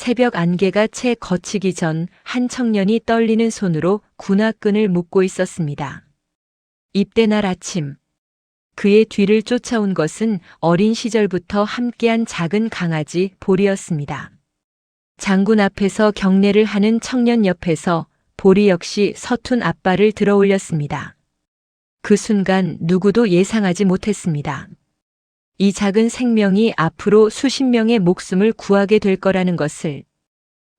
새벽 안개가 채 걷히기 전 한 청년이 떨리는 손으로 군화끈을 묶고 있었습니다. 입대 날 아침, 그의 뒤를 쫓아온 것은 어린 시절부터 함께한 작은 강아지 보리였습니다. 장군 앞에서 경례를 하는 청년 옆에서 보리 역시 서툰 앞발을 들어 올렸습니다. 그 순간 누구도 예상하지 못했습니다. 이 작은 생명이 앞으로 수십 명의 목숨을 구하게 될 거라는 것을.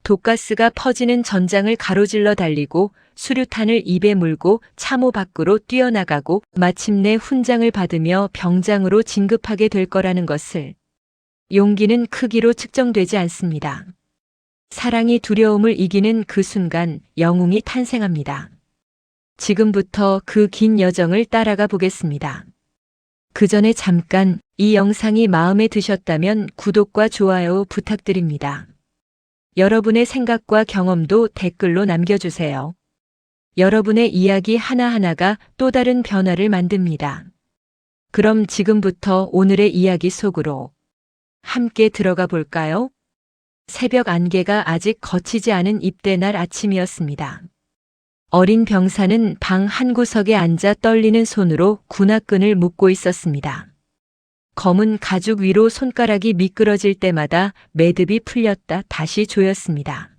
독가스가 퍼지는 전장을 가로질러 달리고 수류탄을 입에 물고 참호 밖으로 뛰어나가고 마침내 훈장을 받으며 병장으로 진급하게 될 거라는 것을. 용기는 크기로 측정되지 않습니다. 사랑이 두려움을 이기는 그 순간 영웅이 탄생합니다. 지금부터 그 긴 여정을 따라가 보겠습니다. 그 전에 잠깐 이 영상이 마음에 드셨다면 구독과 좋아요 부탁드립니다. 여러분의 생각과 경험도 댓글로 남겨주세요. 여러분의 이야기 하나하나가 또 다른 변화를 만듭니다. 그럼 지금부터 오늘의 이야기 속으로 함께 들어가 볼까요? 새벽 안개가 아직 걷히지 않은 입대 날 아침이었습니다. 어린 병사는 방 한구석에 앉아 떨리는 손으로 군화끈을 묶고 있었습니다. 검은 가죽 위로 손가락이 미끄러질 때마다 매듭이 풀렸다 다시 조였습니다.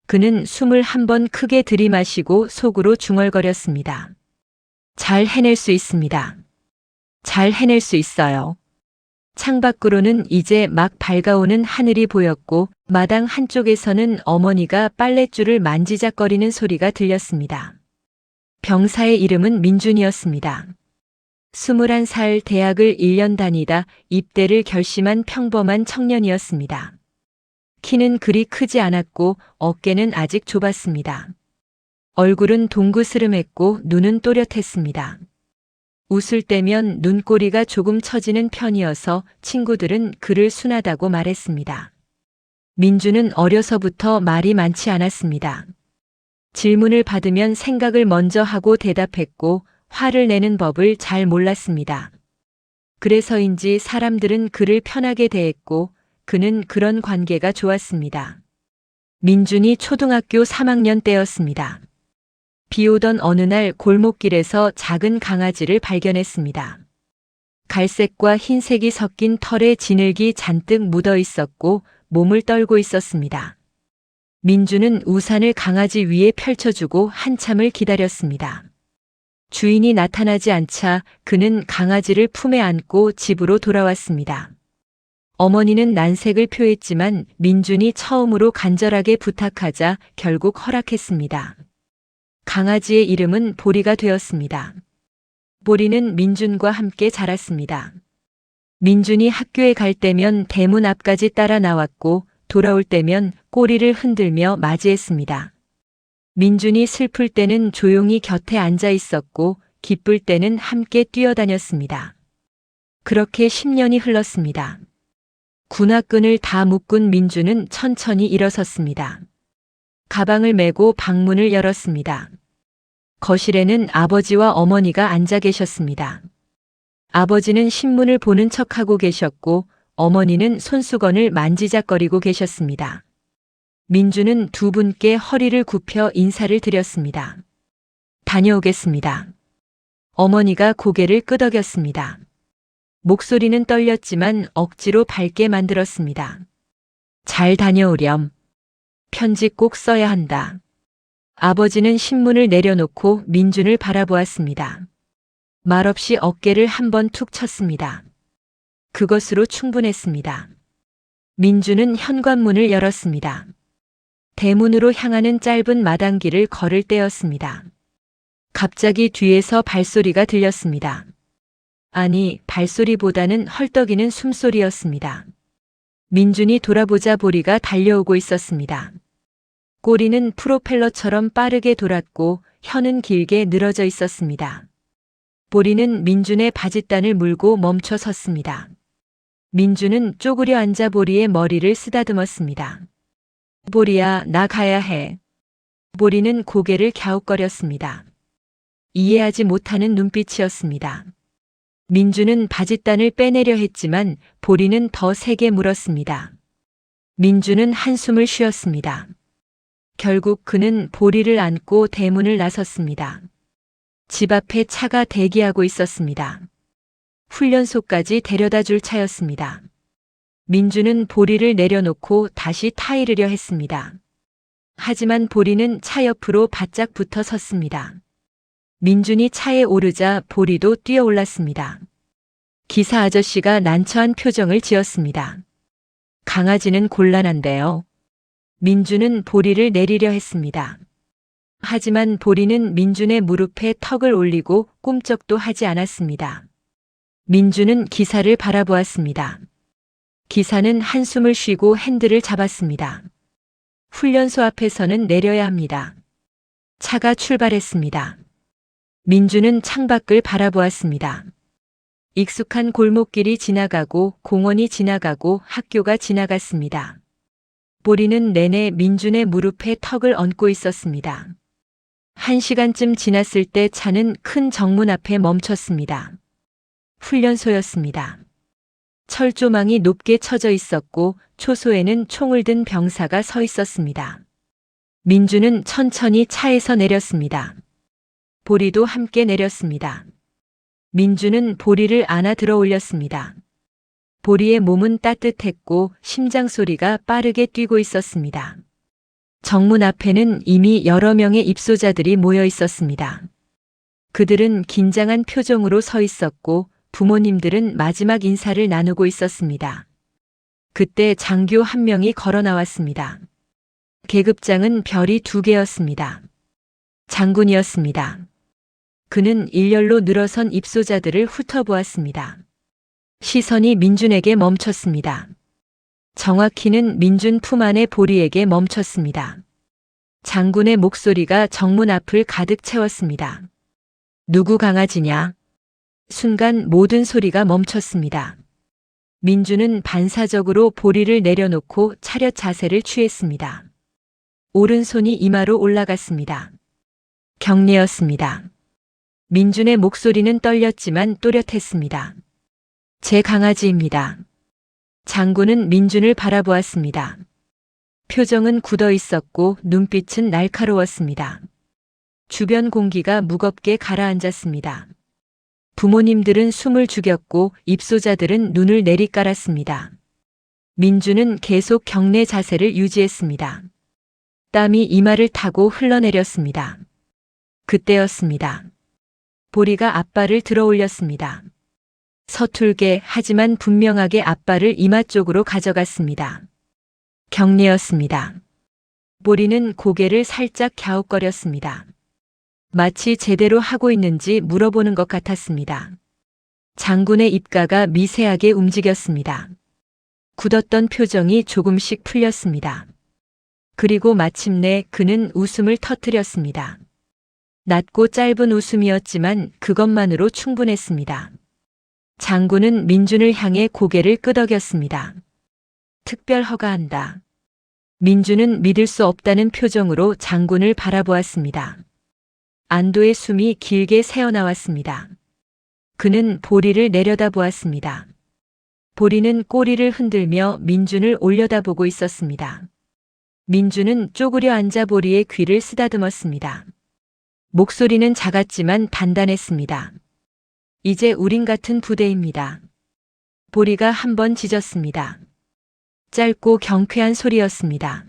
그는 숨을 한 번 크게 들이마시고 속으로 중얼거렸습니다. 잘 해낼 수 있습니다. 잘 해낼 수 있어요. 창밖으로는 이제 막 밝아오는 하늘이 보였고 마당 한쪽에서는 어머니가 빨랫줄을 만지작거리는 소리가 들렸습니다. 병사의 이름은 민준이었습니다. 21살 대학을 1년 다니다 입대를 결심한 평범한 청년이었습니다. 키는 그리 크지 않았고 어깨는 아직 좁았습니다. 얼굴은 동그스름했고 눈은 또렷했습니다. 웃을 때면 눈꼬리가 조금 처지는 편이어서 친구들은 그를 순하다고 말했습니다. 민주는 어려서부터 말이 많지 않았습니다. 질문을 받으면 생각을 먼저 하고 대답했고 화를 내는 법을 잘 몰랐습니다. 그래서인지 사람들은 그를 편하게 대했고 그는 그런 관계가 좋았습니다. 민준이 초등학교 3학년 때였습니다. 비 오던 어느 날 골목길에서 작은 강아지를 발견했습니다. 갈색과 흰색이 섞인 털에 진흙이 잔뜩 묻어 있었고 몸을 떨고 있었습니다. 민주는 우산을 강아지 위에 펼쳐주고 한참을 기다렸습니다. 주인이 나타나지 않자 그는 강아지를 품에 안고 집으로 돌아왔습니다. 어머니는 난색을 표했지만 민준이 처음으로 간절하게 부탁하자 결국 허락했습니다. 강아지의 이름은 보리가 되었습니다. 보리는 민준과 함께 자랐습니다. 민준이 학교에 갈 때면 대문 앞까지 따라 나왔고 돌아올 때면 꼬리를 흔들며 맞이했습니다. 민준이 슬플 때는 조용히 곁에 앉아 있었고 기쁠 때는 함께 뛰어다녔습니다. 그렇게 10년이 흘렀습니다. 군화끈을 다 묶은 민준은 천천히 일어섰습니다. 가방을 메고 방문을 열었습니다. 거실에는 아버지와 어머니가 앉아 계셨습니다. 아버지는 신문을 보는 척하고 계셨고 어머니는 손수건을 만지작거리고 계셨습니다. 민주는 두 분께 허리를 굽혀 인사를 드렸습니다. 다녀오겠습니다. 어머니가 고개를 끄덕였습니다. 목소리는 떨렸지만 억지로 밝게 만들었습니다. 잘 다녀오렴. 편지 꼭 써야 한다. 아버지는 신문을 내려놓고 민준을 바라보았습니다. 말없이 어깨를 한번 툭 쳤습니다. 그것으로 충분했습니다. 민준은 현관문을 열었습니다. 대문으로 향하는 짧은 마당길을 걸을 때였습니다. 갑자기 뒤에서 발소리가 들렸습니다. 아니, 발소리보다는 헐떡이는 숨소리였습니다. 민준이 돌아보자 보리가 달려오고 있었습니다. 꼬리는 프로펠러처럼 빠르게 돌았고 혀는 길게 늘어져 있었습니다. 보리는 민준의 바짓단을 물고 멈춰 섰습니다. 민준은 쪼그려 앉아 보리의 머리를 쓰다듬었습니다. 보리야, 나 가야 해. 보리는 고개를 갸웃거렸습니다. 이해하지 못하는 눈빛이었습니다. 민준은 바짓단을 빼내려 했지만 보리는 더 세게 물었습니다. 민주는 한숨을 쉬었습니다. 결국 그는 보리를 안고 대문을 나섰습니다. 집 앞에 차가 대기하고 있었습니다. 훈련소까지 데려다 줄 차였습니다. 민주는 보리를 내려놓고 다시 타이르려 했습니다. 하지만 보리는 차 옆으로 바짝 붙어 섰습니다. 민준이 차에 오르자 보리도 뛰어올랐습니다. 기사 아저씨가 난처한 표정을 지었습니다. 강아지는 곤란한데요. 민준은 보리를 내리려 했습니다. 하지만 보리는 민준의 무릎에 턱을 올리고 꼼짝도 하지 않았습니다. 민준은 기사를 바라보았습니다. 기사는 한숨을 쉬고 핸들을 잡았습니다. 훈련소 앞에서는 내려야 합니다. 차가 출발했습니다. 민준은 창밖을 바라보았습니다. 익숙한 골목길이 지나가고 공원이 지나가고 학교가 지나갔습니다. 보리는 내내 민준의 무릎에 턱을 얹고 있었습니다. 1시간쯤 지났을 때 차는 큰 정문 앞에 멈췄습니다. 훈련소였습니다. 철조망이 높게 쳐져 있었고 초소에는 총을 든 병사가 서 있었습니다. 민준은 천천히 차에서 내렸습니다. 보리도 함께 내렸습니다. 민준은 보리를 안아 들어 올렸습니다. 보리의 몸은 따뜻했고 심장 소리가 빠르게 뛰고 있었습니다. 정문 앞에는 이미 여러 명의 입소자들이 모여 있었습니다. 그들은 긴장한 표정으로 서 있었고 부모님들은 마지막 인사를 나누고 있었습니다. 그때 장교 한 명이 걸어 나왔습니다. 계급장은 별이 2개였습니다. 장군이었습니다. 그는 일렬로 늘어선 입소자들을 훑어보았습니다. 시선이 민준에게 멈췄습니다. 정확히는 민준 품 안의 보리에게 멈췄습니다. 장군의 목소리가 정문 앞을 가득 채웠습니다. 누구 강아지냐? 순간 모든 소리가 멈췄습니다. 민준은 반사적으로 보리를 내려놓고 차렷 자세를 취했습니다. 오른손이 이마로 올라갔습니다. 경례였습니다. 민준의 목소리는 떨렸지만 또렷했습니다. 제 강아지입니다. 장군은 민준을 바라보았습니다. 표정은 굳어 있었고 눈빛은 날카로웠습니다. 주변 공기가 무겁게 가라앉았습니다. 부모님들은 숨을 죽였고 입소자들은 눈을 내리깔았습니다. 민준은 계속 경례 자세를 유지했습니다. 땀이 이마를 타고 흘러내렸습니다. 그때였습니다. 보리가 앞발을 들어 올렸습니다. 서툴게 하지만 분명하게 앞발을 이마 쪽으로 가져갔습니다. 경례였습니다. 보리는 고개를 살짝 갸웃거렸습니다. 마치 제대로 하고 있는지 물어보는 것 같았습니다. 장군의 입가가 미세하게 움직였습니다. 굳었던 표정이 조금씩 풀렸습니다. 그리고 마침내 그는 웃음을 터뜨렸습니다. 낮고 짧은 웃음이었지만 그것만으로 충분했습니다. 장군은 민준을 향해 고개를 끄덕였습니다. 특별 허가한다. 민준은 믿을 수 없다는 표정으로 장군을 바라보았습니다. 안도의 숨이 길게 새어나왔습니다. 그는 보리를 내려다보았습니다. 보리는 꼬리를 흔들며 민준을 올려다보고 있었습니다. 민준은 쪼그려 앉아 보리의 귀를 쓰다듬었습니다. 목소리는 작았지만 단단했습니다. 이제 우린 같은 부대입니다. 보리가 한번 짖었습니다. 짧고 경쾌한 소리였습니다.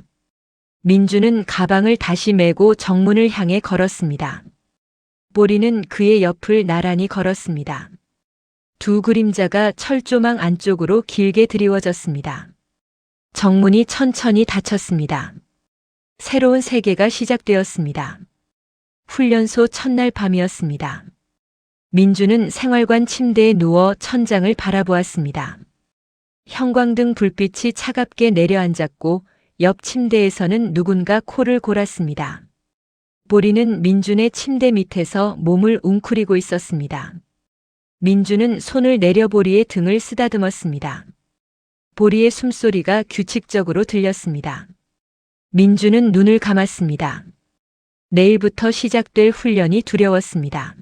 민준은 가방을 다시 메고 정문을 향해 걸었습니다. 보리는 그의 옆을 나란히 걸었습니다. 두 그림자가 철조망 안쪽으로 길게 드리워졌습니다. 정문이 천천히 닫혔습니다. 새로운 세계가 시작되었습니다. 훈련소 첫날 밤이었습니다. 민준은 생활관 침대에 누워 천장을 바라보았습니다. 형광등 불빛이 차갑게 내려앉았고 옆 침대에서는 누군가 코를 골았습니다. 보리는 민준의 침대 밑에서 몸을 웅크리고 있었습니다. 민준은 손을 내려 보리의 등을 쓰다듬었습니다. 보리의 숨소리가 규칙적으로 들렸습니다. 민준은 눈을 감았습니다. 내일부터 시작될 훈련이 두려웠습니다.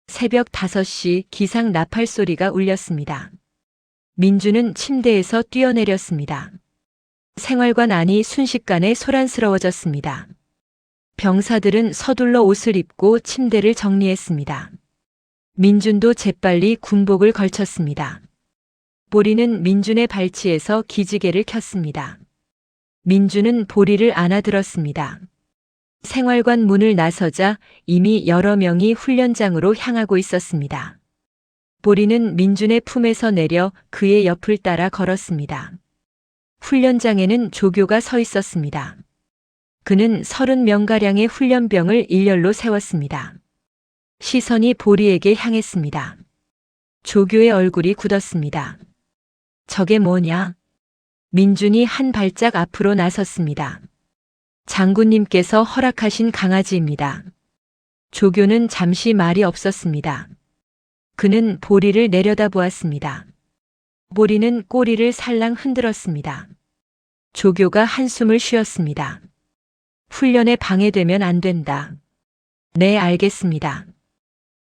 새벽 5시 기상 나팔 소리가 울렸습니다. 민준은 침대에서 뛰어내렸습니다. 생활관 안이 순식간에 소란스러워졌습니다. 병사들은 서둘러 옷을 입고 침대를 정리했습니다. 민준도 재빨리 군복을 걸쳤습니다. 보리는 민준의 발치에서 기지개를 켰습니다. 민준은 보리를 안아들었습니다. 생활관 문을 나서자 이미 여러 명이 훈련장으로 향하고 있었습니다. 보리는 민준의 품에서 내려 그의 옆을 따라 걸었습니다. 훈련장에는 조교가 서 있었습니다. 그는 30명가량의 훈련병을 일렬로 세웠습니다. 시선이 보리에게 향했습니다. 조교의 얼굴이 굳었습니다. 저게 뭐냐? 민준이 한 발짝 앞으로 나섰습니다. 장군님께서 허락하신 강아지입니다. 조교는 잠시 말이 없었습니다. 그는 보리를 내려다보았습니다. 보리는 꼬리를 살랑 흔들었습니다. 조교가 한숨을 쉬었습니다. 훈련에 방해되면 안 된다. 네, 알겠습니다.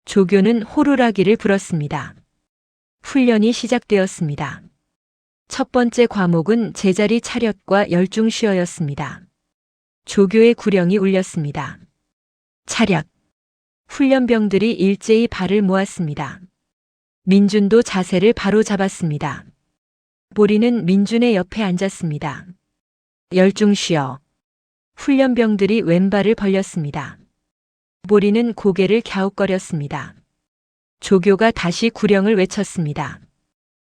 조교는 호루라기를 불었습니다. 훈련이 시작되었습니다. 첫 번째 과목은 제자리 차렷과 열중시어였습니다. 조교의 구령이 울렸습니다. 차렷. 훈련병들이 일제히 발을 모았습니다. 민준도 자세를 바로 잡았습니다. 보리는 민준의 옆에 앉았습니다. 열중시어. 훈련병들이 왼발을 벌렸습니다. 보리는 고개를 갸웃거렸습니다. 조교가 다시 구령을 외쳤습니다.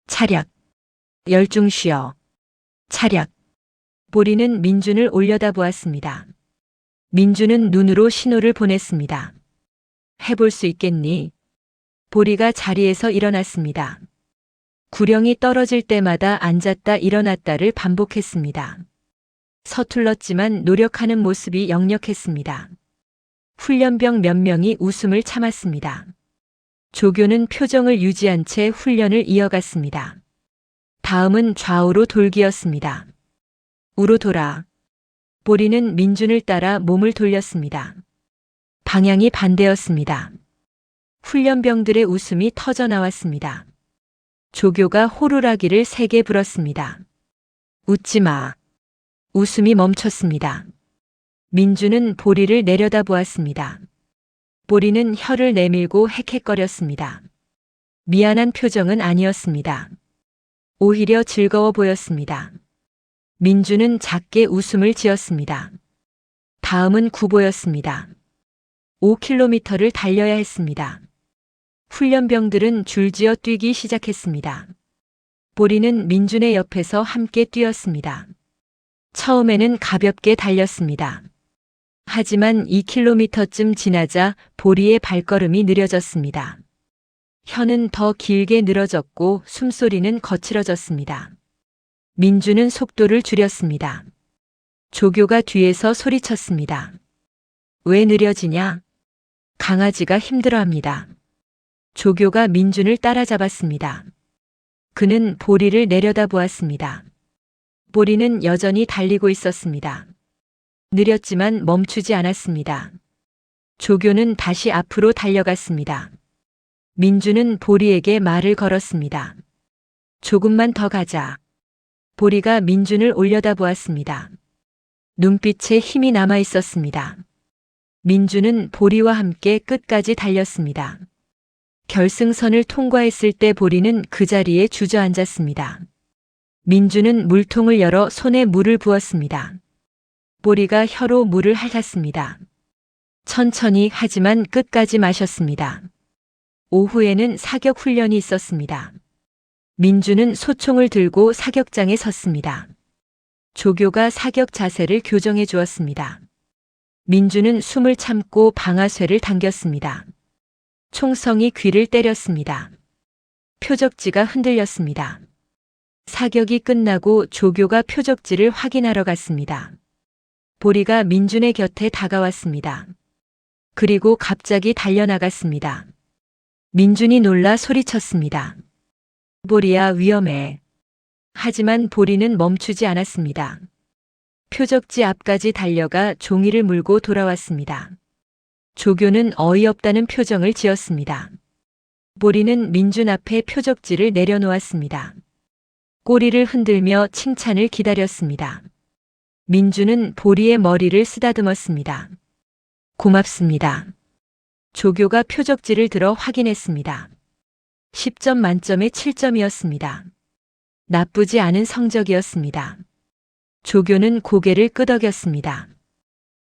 차렷. 열중시어. 차렷. 보리는 민준을 올려다보았습니다. 민준은 눈으로 신호를 보냈습니다. 해볼 수 있겠니? 보리가 자리에서 일어났습니다. 구령이 떨어질 때마다 앉았다 일어났다를 반복했습니다. 서툴렀지만 노력하는 모습이 역력했습니다. 훈련병 몇 명이 웃음을 참았습니다. 조교는 표정을 유지한 채 훈련을 이어갔습니다. 다음은 좌우로 돌기였습니다. 우로 돌아. 보리는 민준을 따라 몸을 돌렸습니다. 방향이 반대였습니다. 훈련병들의 웃음이 터져 나왔습니다. 조교가 호루라기를 3개 불었습니다. 웃지 마. 웃음이 멈췄습니다. 민준은 보리를 내려다보았습니다. 보리는 혀를 내밀고 헥헥거렸습니다. 미안한 표정은 아니었습니다. 오히려 즐거워 보였습니다. 민준은 작게 웃음을 지었습니다. 다음은 구보였습니다. 5km를 달려야 했습니다. 훈련병들은 줄지어 뛰기 시작했습니다. 보리는 민준의 옆에서 함께 뛰었습니다. 처음에는 가볍게 달렸습니다. 하지만 2km쯤 지나자 보리의 발걸음이 느려졌습니다. 혀는 더 길게 늘어졌고 숨소리는 거칠어졌습니다. 민준은 속도를 줄였습니다. 조교가 뒤에서 소리쳤습니다. 왜 느려지냐? 강아지가 힘들어합니다. 조교가 민준을 따라잡았습니다. 그는 보리를 내려다보았습니다. 보리는 여전히 달리고 있었습니다. 느렸지만 멈추지 않았습니다. 조교는 다시 앞으로 달려갔습니다. 민준은 보리에게 말을 걸었습니다. 조금만 더 가자. 보리가 민준을 올려다보았습니다. 눈빛에 힘이 남아 있었습니다. 민준은 보리와 함께 끝까지 달렸습니다. 결승선을 통과했을 때 보리는 그 자리에 주저앉았습니다. 민준은 물통을 열어 손에 물을 부었습니다. 보리가 혀로 물을 핥았습니다. 천천히 하지만 끝까지 마셨습니다. 오후에는 사격 훈련이 있었습니다. 민준은 소총을 들고 사격장에 섰습니다. 조교가 사격 자세를 교정해 주었습니다. 민준은 숨을 참고 방아쇠를 당겼습니다. 총성이 귀를 때렸습니다. 표적지가 흔들렸습니다. 사격이 끝나고 조교가 표적지를 확인하러 갔습니다. 보리가 민준의 곁에 다가왔습니다. 그리고 갑자기 달려나갔습니다. 민준이 놀라 소리쳤습니다. 보리야, 위험해. 하지만 보리는 멈추지 않았습니다. 표적지 앞까지 달려가 종이를 물고 돌아왔습니다. 조교는 어이없다는 표정을 지었습니다. 보리는 민준 앞에 표적지를 내려놓았습니다. 꼬리를 흔들며 칭찬을 기다렸습니다. 민주는 보리의 머리를 쓰다듬었습니다. 고맙습니다. 조교가 표적지를 들어 확인했습니다. 10점 만점에 7점이었습니다. 나쁘지 않은 성적이었습니다. 조교는 고개를 끄덕였습니다.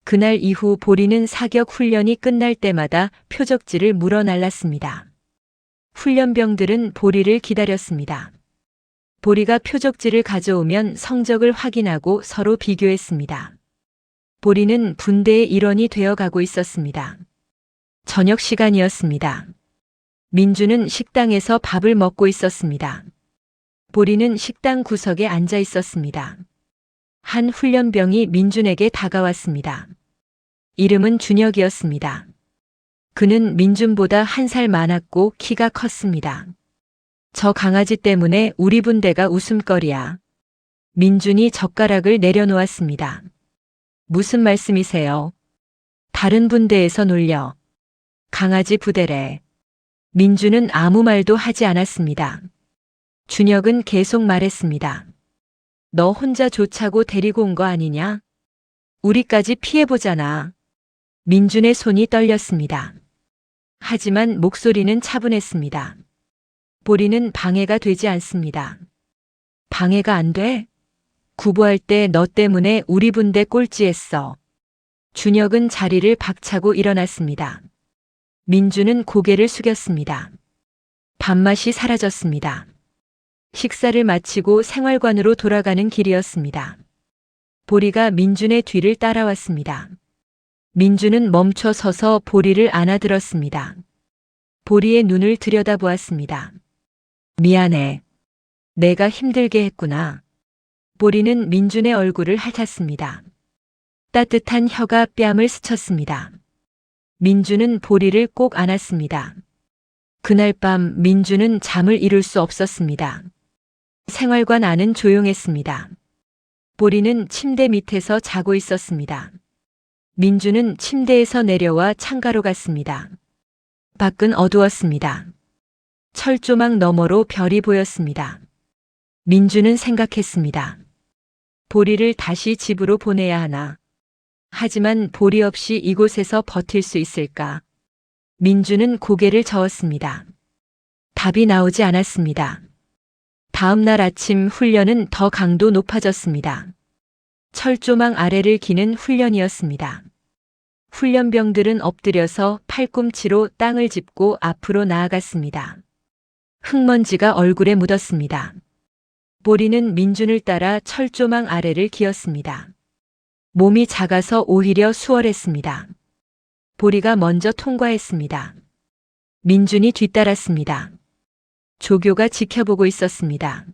그날 이후 보리는 사격 훈련이 끝날 때마다 표적지를 물어날랐습니다. 훈련병들은 보리를 기다렸습니다. 보리가 표적지를 가져오면 성적을 확인하고 서로 비교했습니다. 보리는 분대의 일원이 되어가고 있었습니다. 저녁 시간이었습니다. 민주는 식당에서 밥을 먹고 있었습니다. 보리는 식당 구석에 앉아 있었습니다. 한 훈련병이 민준에게 다가왔습니다. 이름은 준혁이었습니다. 그는 민준보다 1살 많았고 키가 컸습니다. 저 강아지 때문에 우리 분대가 웃음거리야. 민준이 젓가락을 내려놓았습니다. 무슨 말씀이세요? 다른 분대에서 놀려. 강아지 부대래. 민준은 아무 말도 하지 않았습니다. 준혁은 계속 말했습니다. 너 혼자 조차고 데리고 온 거 아니냐? 우리까지 피해보잖아. 민준의 손이 떨렸습니다. 하지만 목소리는 차분했습니다. 보리는 방해가 되지 않습니다. 방해가 안 돼? 구보할 때 너 때문에 우리 분대 꼴찌했어. 준혁은 자리를 박차고 일어났습니다. 민주는 고개를 숙였습니다. 밥맛이 사라졌습니다. 식사를 마치고 생활관으로 돌아가는 길이었습니다. 보리가 민준의 뒤를 따라왔습니다. 민준은 멈춰 서서 보리를 안아들었습니다. 보리의 눈을 들여다보았습니다. 미안해. 내가 힘들게 했구나. 보리는 민준의 얼굴을 핥았습니다. 따뜻한 혀가 뺨을 스쳤습니다. 민준은 보리를 꼭 안았습니다. 그날 밤 민준은 잠을 이룰 수 없었습니다. 생활관 안은 조용했습니다. 보리는 침대 밑에서 자고 있었습니다. 민준은 침대에서 내려와 창가로 갔습니다. 밖은 어두웠습니다. 철조망 너머로 별이 보였습니다. 민준은 생각했습니다. 보리를 다시 집으로 보내야 하나. 하지만 보리 없이 이곳에서 버틸 수 있을까? 민준은 고개를 저었습니다. 답이 나오지 않았습니다. 다음 날 아침 훈련은 더 강도 높아졌습니다. 철조망 아래를 기는 훈련이었습니다. 훈련병들은 엎드려서 팔꿈치로 땅을 짚고 앞으로 나아갔습니다. 흙먼지가 얼굴에 묻었습니다. 보리는 민준을 따라 철조망 아래를 기었습니다. 몸이 작아서 오히려 수월했습니다. 보리가 먼저 통과했습니다. 민준이 뒤따랐습니다. 조교가 지켜보고 있었습니다.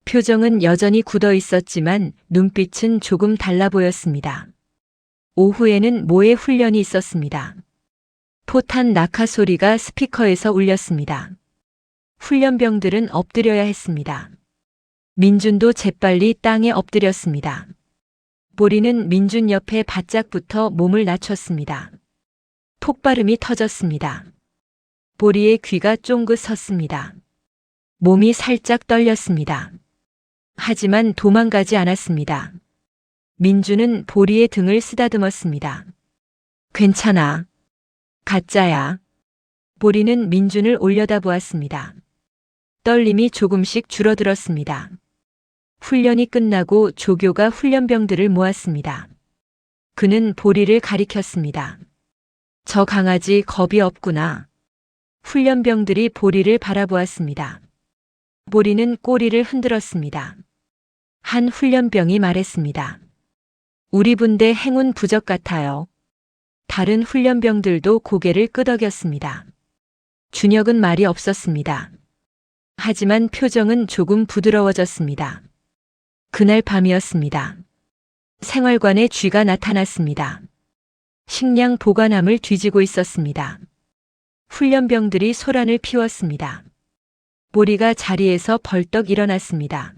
표정은 여전히 굳어 있었지만 눈빛은 조금 달라 보였습니다. 오후에는 모의 훈련이 있었습니다. 포탄 낙하 소리가 스피커에서 울렸습니다. 훈련병들은 엎드려야 했습니다. 민준도 재빨리 땅에 엎드렸습니다. 보리는 민준 옆에 바짝 붙어 몸을 낮췄습니다. 폭발음이 터졌습니다. 보리의 귀가 쫑긋 섰습니다. 몸이 살짝 떨렸습니다. 하지만 도망가지 않았습니다. 민준은 보리의 등을 쓰다듬었습니다. 괜찮아. 가짜야. 보리는 민준을 올려다보았습니다. 떨림이 조금씩 줄어들었습니다. 훈련이 끝나고 조교가 훈련병들을 모았습니다. 그는 보리를 가리켰습니다. 저 강아지 겁이 없구나. 훈련병들이 보리를 바라보았습니다. 보리는 꼬리를 흔들었습니다. 한 훈련병이 말했습니다. 우리 분대 행운 부적 같아요. 다른 훈련병들도 고개를 끄덕였습니다. 준혁은 말이 없었습니다. 하지만 표정은 조금 부드러워졌습니다. 그날 밤이었습니다. 생활관에 쥐가 나타났습니다. 식량 보관함을 뒤지고 있었습니다. 훈련병들이 소란을 피웠습니다. 보리가 자리에서 벌떡 일어났습니다.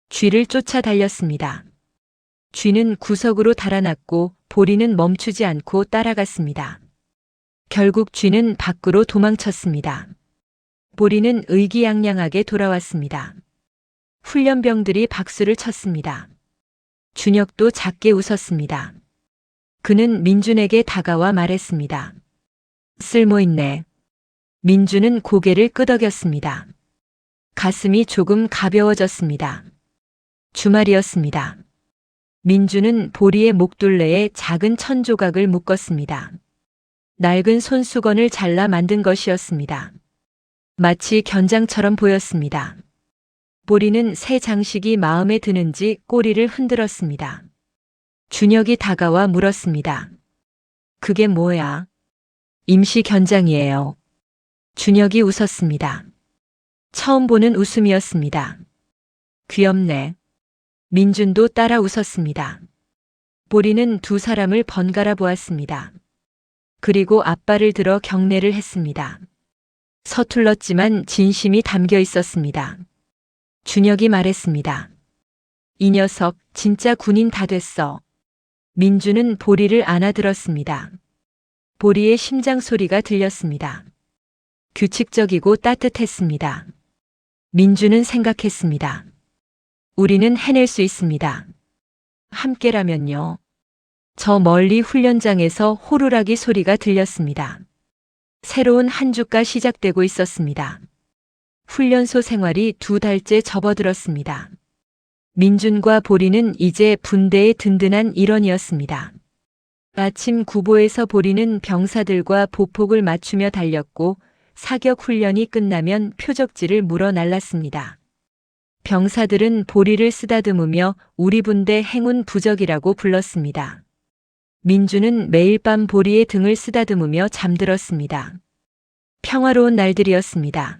쥐를 쫓아 달렸습니다. 쥐는 구석으로 달아났고 보리는 멈추지 않고 따라갔습니다. 결국 쥐는 밖으로 도망쳤습니다. 보리는 의기양양하게 돌아왔습니다. 훈련병들이 박수를 쳤습니다. 준혁도 작게 웃었습니다. 그는 민준에게 다가와 말했습니다. 쓸모있네. 민준은 고개를 끄덕였습니다. 가슴이 조금 가벼워졌습니다. 주말이었습니다. 민준은 보리의 목둘레에 작은 천 조각을 묶었습니다. 낡은 손수건을 잘라 만든 것이었습니다. 마치 견장처럼 보였습니다. 보리는 새 장식이 마음에 드는지 꼬리를 흔들었습니다. 준혁이 다가와 물었습니다. 그게 뭐야? 임시 견장이에요. 준혁이 웃었습니다. 처음 보는 웃음이었습니다. 귀엽네. 민준도 따라 웃었습니다. 보리는 두 사람을 번갈아 보았습니다. 그리고 앞발을 들어 경례를 했습니다. 서툴렀지만 진심이 담겨 있었습니다. 준혁이 말했습니다. 이 녀석 진짜 군인 다 됐어. 민준은 보리를 안아들었습니다. 보리의 심장 소리가 들렸습니다. 규칙적이고 따뜻했습니다. 민준은 생각했습니다. 우리는 해낼 수 있습니다. 함께라면요. 저 멀리 훈련장에서 호루라기 소리가 들렸습니다. 새로운 한 주가 시작되고 있었습니다. 훈련소 생활이 2달째 접어들었습니다. 민준과 보리는 이제 분대의 든든한 일원이었습니다. 아침 구보에서 보리는 병사들과 보폭을 맞추며 달렸고 사격 훈련이 끝나면 표적지를 물어 날랐습니다. 병사들은 보리를 쓰다듬으며 우리 분대 행운 부적이라고 불렀습니다. 민준은 매일 밤 보리의 등을 쓰다듬으며 잠들었습니다. 평화로운 날들이었습니다.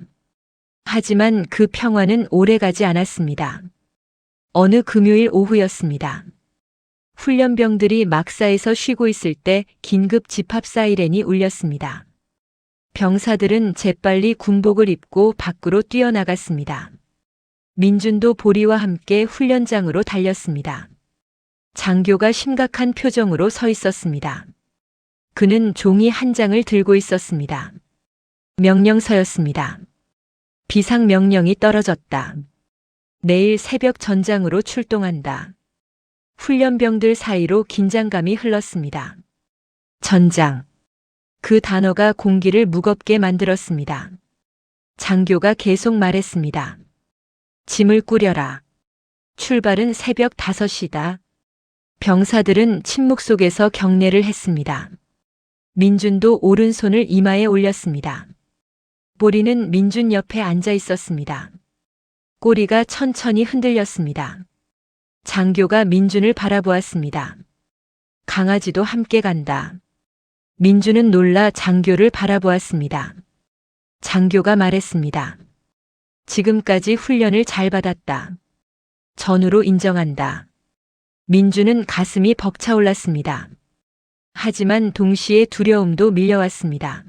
하지만 그 평화는 오래가지 않았습니다. 어느 금요일 오후였습니다. 훈련병들이 막사에서 쉬고 있을 때 긴급 집합 사이렌이 울렸습니다. 병사들은 재빨리 군복을 입고 밖으로 뛰어나갔습니다. 민준도 보리와 함께 훈련장으로 달렸습니다. 장교가 심각한 표정으로 서 있었습니다. 그는 종이 한 장을 들고 있었습니다. 명령서였습니다. 비상명령이 떨어졌다. 내일 새벽 전장으로 출동한다. 훈련병들 사이로 긴장감이 흘렀습니다. 전장. 그 단어가 공기를 무겁게 만들었습니다. 장교가 계속 말했습니다. 짐을 꾸려라. 출발은 새벽 5시다. 병사들은 침묵 속에서 경례를 했습니다. 민준도 오른손을 이마에 올렸습니다. 보리는 민준 옆에 앉아 있었습니다. 꼬리가 천천히 흔들렸습니다. 장교가 민준을 바라보았습니다. 강아지도 함께 간다. 민준은 놀라 장교를 바라보았습니다. 장교가 말했습니다. 지금까지 훈련을 잘 받았다. 전우로 인정한다. 민준은 가슴이 벅차올랐습니다. 하지만 동시에 두려움도 밀려왔습니다.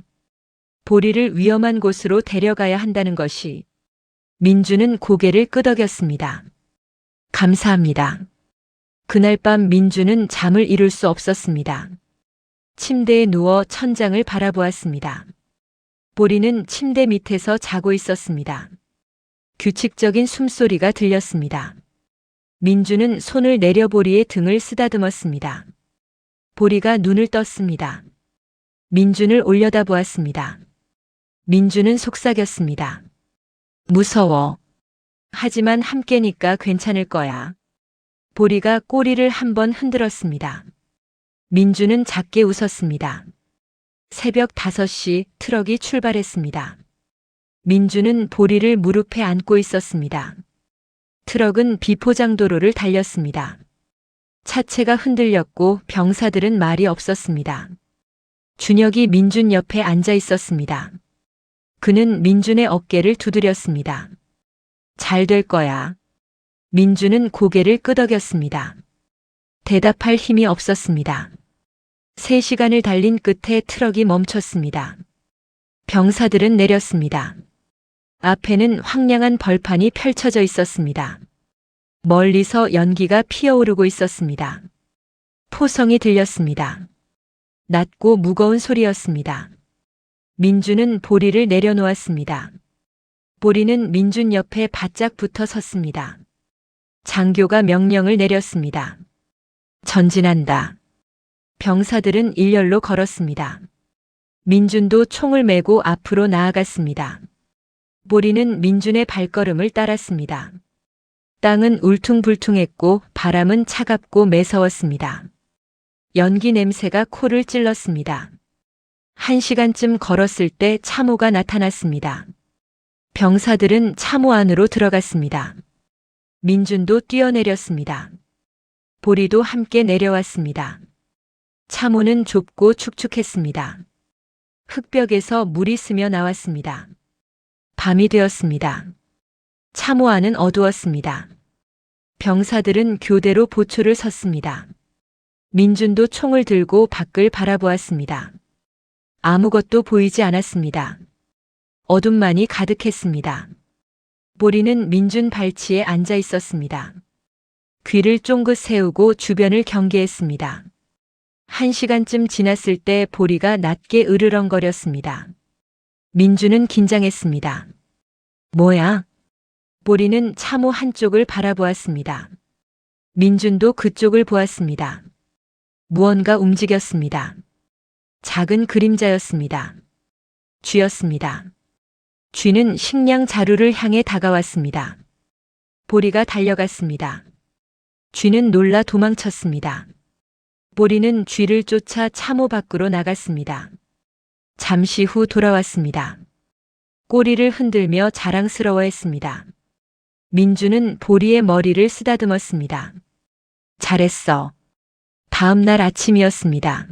보리를 위험한 곳으로 데려가야 한다는 것이. 민준은 고개를 끄덕였습니다. 감사합니다. 그날 밤 민준은 잠을 이룰 수 없었습니다. 침대에 누워 천장을 바라보았습니다. 보리는 침대 밑에서 자고 있었습니다. 규칙적인 숨소리가 들렸습니다. 민준은 손을 내려 보리의 등을 쓰다듬었습니다. 보리가 눈을 떴습니다. 민준을 올려다보았습니다. 민준은 속삭였습니다. 무서워. 하지만 함께니까 괜찮을 거야. 보리가 꼬리를 한번 흔들었습니다. 민준은 작게 웃었습니다. 새벽 5시 트럭이 출발했습니다. 민준은 보리를 무릎에 안고 있었습니다. 트럭은 비포장도로를 달렸습니다. 차체가 흔들렸고 병사들은 말이 없었습니다. 준혁이 민준 옆에 앉아 있었습니다. 그는 민준의 어깨를 두드렸습니다. 잘 될 거야. 민준은 고개를 끄덕였습니다. 대답할 힘이 없었습니다. 3시간을 달린 끝에 트럭이 멈췄습니다. 병사들은 내렸습니다. 앞에는 황량한 벌판이 펼쳐져 있었습니다. 멀리서 연기가 피어오르고 있었습니다. 포성이 들렸습니다. 낮고 무거운 소리였습니다. 민준은 보리를 내려놓았습니다. 보리는 민준 옆에 바짝 붙어 섰습니다. 장교가 명령을 내렸습니다. 전진한다. 병사들은 일렬로 걸었습니다. 민준도 총을 메고 앞으로 나아갔습니다. 보리는 민준의 발걸음을 따랐습니다. 땅은 울퉁불퉁했고 바람은 차갑고 매서웠습니다. 연기 냄새가 코를 찔렀습니다. 1시간쯤 걸었을 때 참호가 나타났습니다. 병사들은 참호 안으로 들어갔습니다. 민준도 뛰어내렸습니다. 보리도 함께 내려왔습니다. 참호는 좁고 축축했습니다. 흙벽에서 물이 스며 나왔습니다. 밤이 되었습니다. 참호 안은 어두웠습니다. 병사들은 교대로 보초를 섰습니다. 민준도 총을 들고 밖을 바라보았습니다. 아무것도 보이지 않았습니다. 어둠만이 가득했습니다. 보리는 민준 발치에 앉아 있었습니다. 귀를 쫑긋 세우고 주변을 경계했습니다. 1시간쯤 지났을 때 보리가 낮게 으르렁거렸습니다. 민준은 긴장했습니다. 뭐야? 보리는 참호 한쪽을 바라보았습니다. 민준도 그쪽을 보았습니다. 무언가 움직였습니다. 작은 그림자였습니다. 쥐였습니다. 쥐는 식량 자루를 향해 다가왔습니다. 보리가 달려갔습니다. 쥐는 놀라 도망쳤습니다. 보리는 쥐를 쫓아 참호 밖으로 나갔습니다. 잠시 후 돌아왔습니다. 꼬리를 흔들며 자랑스러워했습니다. 민준은 보리의 머리를 쓰다듬었습니다. 잘했어. 다음 날 아침이었습니다.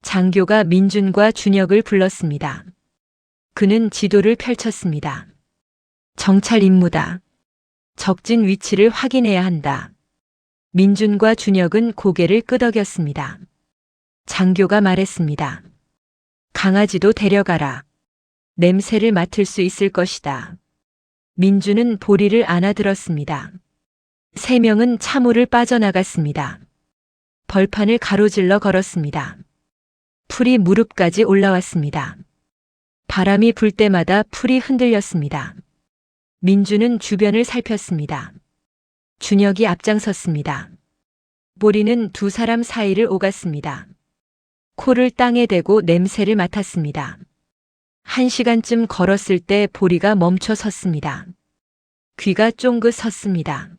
장교가 민준과 준혁을 불렀습니다. 그는 지도를 펼쳤습니다. 정찰 임무다. 적진 위치를 확인해야 한다. 민준과 준혁은 고개를 끄덕였습니다. 장교가 말했습니다. 강아지도 데려가라. 냄새를 맡을 수 있을 것이다. 민준은 보리를 안아들었습니다. 3명은 참호를 빠져나갔습니다. 벌판을 가로질러 걸었습니다. 풀이 무릎까지 올라왔습니다. 바람이 불 때마다 풀이 흔들렸습니다. 민준은 주변을 살폈습니다. 준혁이 앞장섰습니다. 보리는 두 사람 사이를 오갔습니다. 코를 땅에 대고 냄새를 맡았습니다. 1시간쯤 걸었을 때 보리가 멈춰 섰습니다. 귀가 쫑긋 섰습니다.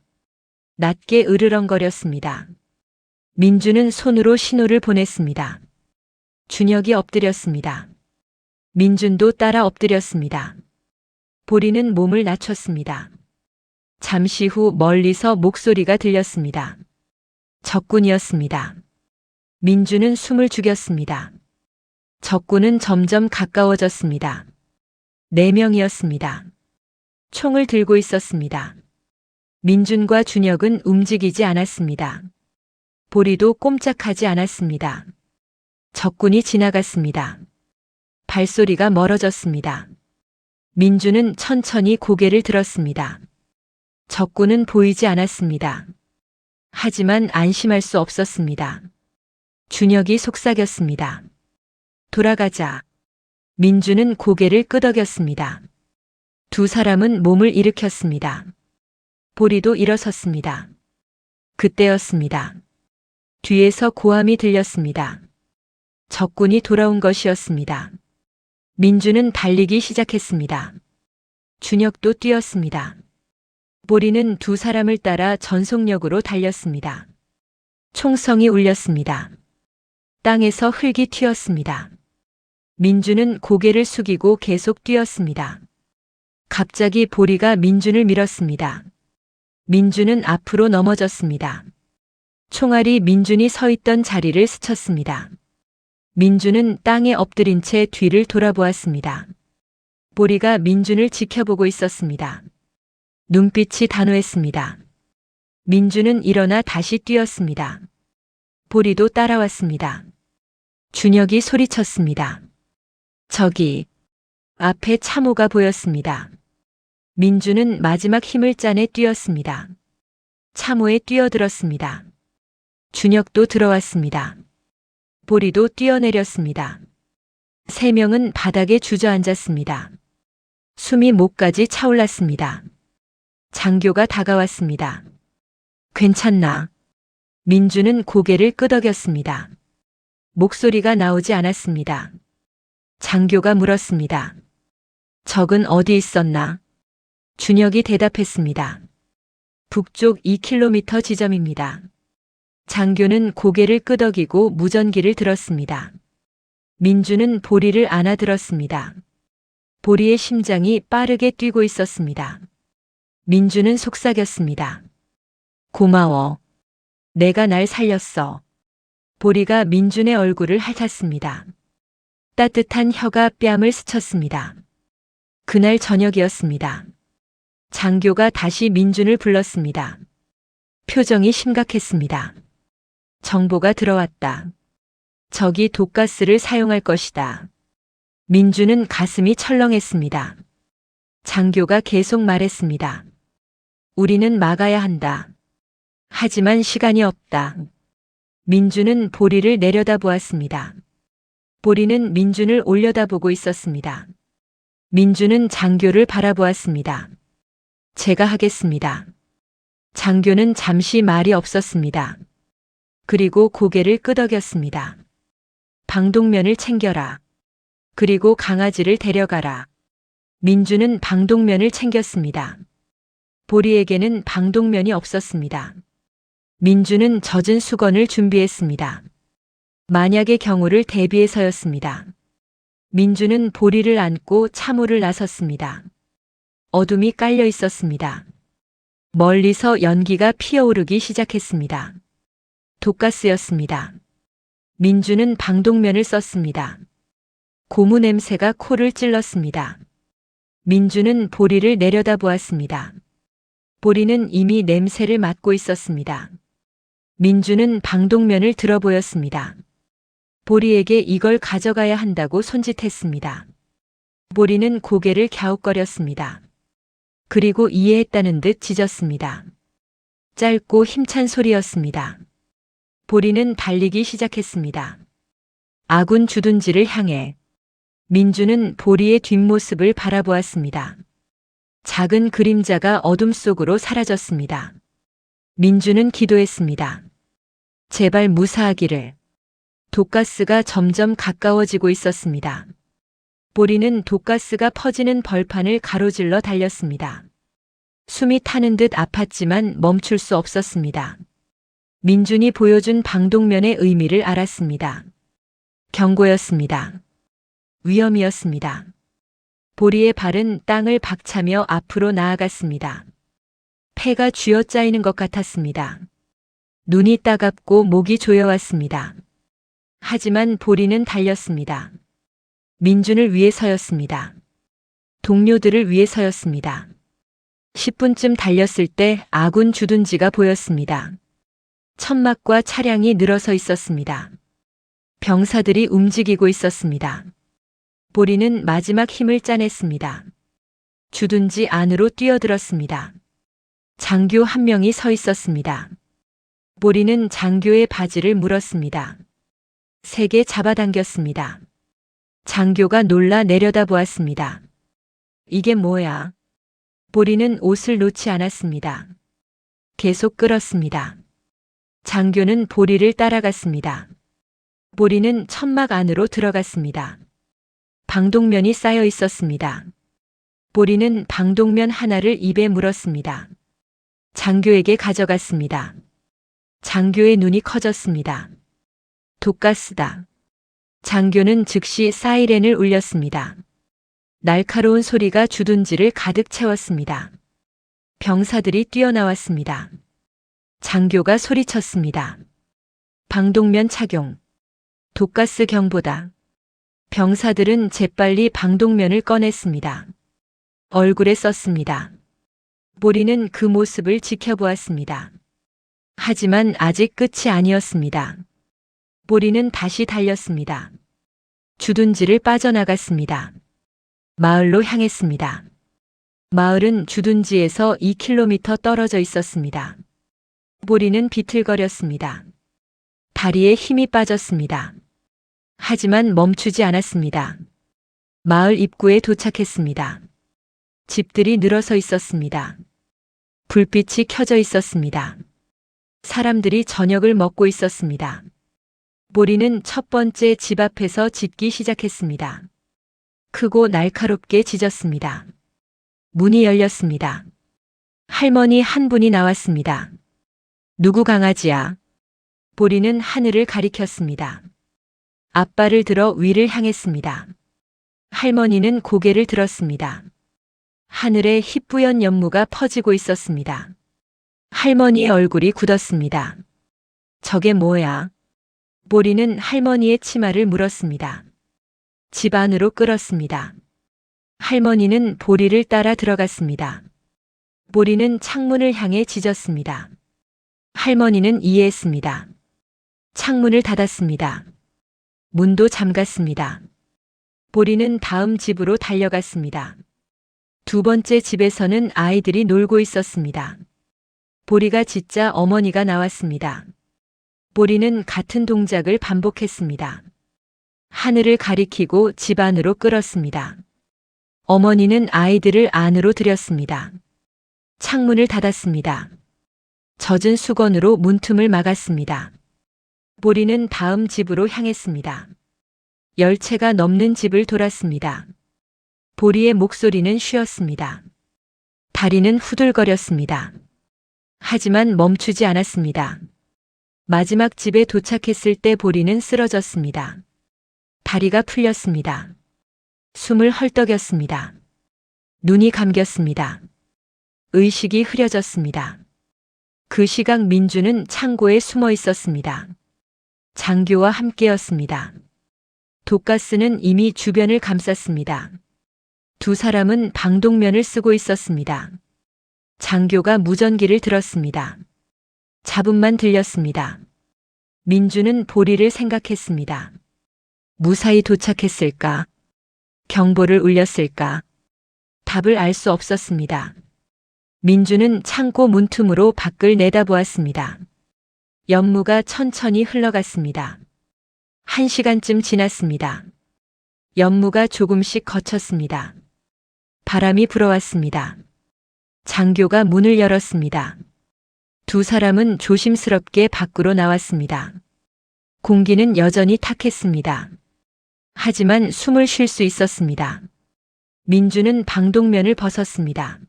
낮게 으르렁거렸습니다. 민준은 손으로 신호를 보냈습니다. 준혁이 엎드렸습니다. 민준도 따라 엎드렸습니다. 보리는 몸을 낮췄습니다. 잠시 후 멀리서 목소리가 들렸습니다. 적군이었습니다. 민준은 숨을 죽였습니다. 적군은 점점 가까워졌습니다. 4명이었습니다. 총을 들고 있었습니다. 민준과 준혁은 움직이지 않았습니다. 보리도 꼼짝하지 않았습니다. 적군이 지나갔습니다. 발소리가 멀어졌습니다. 민준은 천천히 고개를 들었습니다. 적군은 보이지 않았습니다. 하지만 안심할 수 없었습니다. 준혁이 속삭였습니다. 돌아가자. 민준은 고개를 끄덕였습니다. 두 사람은 몸을 일으켰습니다. 보리도 일어섰습니다. 그때였습니다. 뒤에서 고함이 들렸습니다. 적군이 돌아온 것이었습니다. 민준은 달리기 시작했습니다. 준혁도 뛰었습니다. 보리는 두 사람을 따라 전속력으로 달렸습니다. 총성이 울렸습니다. 땅에서 흙이 튀었습니다. 민준은 고개를 숙이고 계속 뛰었습니다. 갑자기 보리가 민준을 밀었습니다. 민준은 앞으로 넘어졌습니다. 총알이 민준이 서 있던 자리를 스쳤습니다. 민준은 땅에 엎드린 채 뒤를 돌아보았습니다. 보리가 민준을 지켜보고 있었습니다. 눈빛이 단호했습니다. 민준은 일어나 다시 뛰었습니다. 보리도 따라왔습니다. 준혁이 소리쳤습니다. 저기, 앞에 참호가 보였습니다. 민준은 마지막 힘을 짜내 뛰었습니다. 참호에 뛰어들었습니다. 준혁도 들어왔습니다. 보리도 뛰어내렸습니다. 3명은 바닥에 주저앉았습니다. 숨이 목까지 차올랐습니다. 장교가 다가왔습니다. 괜찮나? 민주는 고개를 끄덕였습니다. 목소리가 나오지 않았습니다. 장교가 물었습니다. 적은 어디 있었나? 준혁이 대답했습니다. 북쪽 2km 지점입니다. 장교는 고개를 끄덕이고 무전기를 들었습니다. 민주는 보리를 안아들었습니다. 보리의 심장이 빠르게 뛰고 있었습니다. 민주는 속삭였습니다. 고마워. 내가 날 살렸어. 보리가 민준의 얼굴을 핥았습니다. 따뜻한 혀가 뺨을 스쳤습니다. 그날 저녁이었습니다. 장교가 다시 민준을 불렀습니다. 표정이 심각했습니다. 정보가 들어왔다. 적이 독가스를 사용할 것이다. 민준은 가슴이 철렁했습니다. 장교가 계속 말했습니다. 우리는 막아야 한다. 하지만 시간이 없다. 민준은 보리를 내려다보았습니다. 보리는 민준을 올려다보고 있었습니다. 민준은 장교를 바라보았습니다. 제가 하겠습니다. 장교는 잠시 말이 없었습니다. 그리고 고개를 끄덕였습니다. 방독면을 챙겨라. 그리고 강아지를 데려가라. 민주는 방독면을 챙겼습니다. 보리에게는 방독면이 없었습니다. 민주는 젖은 수건을 준비했습니다. 만약의 경우를 대비해서였습니다. 민주는 보리를 안고 차무를 나섰습니다. 어둠이 깔려 있었습니다. 멀리서 연기가 피어오르기 시작했습니다. 독가스였습니다. 민주는 방독면을 썼습니다. 고무 냄새가 코를 찔렀습니다. 민주는 보리를 내려다보았습니다. 보리는 이미 냄새를 맡고 있었습니다. 민주는 방독면을 들어보였습니다. 보리에게 이걸 가져가야 한다고 손짓했습니다. 보리는 고개를 갸웃거렸습니다. 그리고 이해했다는 듯 짖었습니다. 짧고 힘찬 소리였습니다. 보리는 달리기 시작했습니다. 아군 주둔지를 향해. 민주는 보리의 뒷모습을 바라보았습니다. 작은 그림자가 어둠 속으로 사라졌습니다. 민주는 기도했습니다. 제발 무사하기를. 독가스가 점점 가까워지고 있었습니다. 보리는 독가스가 퍼지는 벌판을 가로질러 달렸습니다. 숨이 타는 듯 아팠지만 멈출 수 없었습니다. 민준이 보여준 방독면의 의미를 알았습니다. 경고였습니다. 위험이었습니다. 보리의 발은 땅을 박차며 앞으로 나아갔습니다. 폐가 쥐어짜이는 것 같았습니다. 눈이 따갑고 목이 조여왔습니다. 하지만 보리는 달렸습니다. 민준을 위해서였습니다. 동료들을 위해서였습니다. 10분쯤 달렸을 때 아군 주둔지가 보였습니다. 천막과 차량이 늘어서 있었습니다. 병사들이 움직이고 있었습니다. 보리는 마지막 힘을 짜냈습니다. 주둔지 안으로 뛰어들었습니다. 장교 한 명이 서 있었습니다. 보리는 장교의 바지를 물었습니다. 세게 잡아당겼습니다. 장교가 놀라 내려다보았습니다. 이게 뭐야? 보리는 옷을 놓지 않았습니다. 계속 끌었습니다. 장교는 보리를 따라갔습니다. 보리는 천막 안으로 들어갔습니다. 방독면이 쌓여 있었습니다. 보리는 방독면 하나를 입에 물었습니다. 장교에게 가져갔습니다. 장교의 눈이 커졌습니다. 독가스다. 장교는 즉시 사이렌을 울렸습니다. 날카로운 소리가 주둔지를 가득 채웠습니다. 병사들이 뛰어나왔습니다. 장교가 소리쳤습니다. 방독면 착용. 독가스 경보다. 병사들은 재빨리 방독면을 꺼냈습니다. 얼굴에 썼습니다. 보리는 그 모습을 지켜보았습니다. 하지만 아직 끝이 아니었습니다. 보리는 다시 달렸습니다. 주둔지를 빠져나갔습니다. 마을로 향했습니다. 마을은 주둔지에서 2km 떨어져 있었습니다. 보리는 비틀거렸습니다. 다리에 힘이 빠졌습니다. 하지만 멈추지 않았습니다. 마을 입구에 도착했습니다. 집들이 늘어서 있었습니다. 불빛이 켜져 있었습니다. 사람들이 저녁을 먹고 있었습니다. 보리는 첫 번째 집 앞에서 짖기 시작했습니다. 크고 날카롭게 짖었습니다. 문이 열렸습니다. 할머니 한 분이 나왔습니다. 누구 강아지야? 보리는 하늘을 가리켰습니다. 앞발을 들어 위를 향했습니다. 할머니는 고개를 들었습니다. 하늘에 희뿌연 연무가 퍼지고 있었습니다. 할머니의 얼굴이 굳었습니다. 저게 뭐야? 보리는 할머니의 치마를 물었습니다. 집 안으로 끌었습니다. 할머니는 보리를 따라 들어갔습니다. 보리는 창문을 향해 짖었습니다. 할머니는 이해했습니다. 창문을 닫았습니다. 문도 잠갔습니다. 보리는 다음 집으로 달려갔습니다. 두 번째 집에서는 아이들이 놀고 있었습니다. 보리가 짖자 어머니가 나왔습니다. 보리는 같은 동작을 반복했습니다. 하늘을 가리키고 집 안으로 끌었습니다. 어머니는 아이들을 안으로 들였습니다. 창문을 닫았습니다. 젖은 수건으로 문틈을 막았습니다. 보리는 다음 집으로 향했습니다. 열채가 넘는 집을 돌았습니다. 보리의 목소리는 쉬었습니다. 다리는 후들거렸습니다. 하지만 멈추지 않았습니다. 마지막 집에 도착했을 때 보리는 쓰러졌습니다. 다리가 풀렸습니다. 숨을 헐떡였습니다. 눈이 감겼습니다. 의식이 흐려졌습니다. 그 시각 민주는 창고에 숨어 있었습니다. 장교와 함께였습니다. 독가스는 이미 주변을 감쌌습니다. 두 사람은 방독면을 쓰고 있었습니다. 장교가 무전기를 들었습니다. 잡음만 들렸습니다. 민주는 보리를 생각했습니다. 무사히 도착했을까? 경보를 울렸을까? 답을 알 수 없었습니다. 민주는 창고 문틈으로 밖을 내다보았습니다. 연무가 천천히 흘러갔습니다. 1시간쯤 지났습니다. 연무가 조금씩 걷혔습니다. 바람이 불어왔습니다. 장교가 문을 열었습니다. 두 사람은 조심스럽게 밖으로 나왔습니다. 공기는 여전히 탁했습니다. 하지만 숨을 쉴 수 있었습니다. 민주는 방독면을 벗었습니다.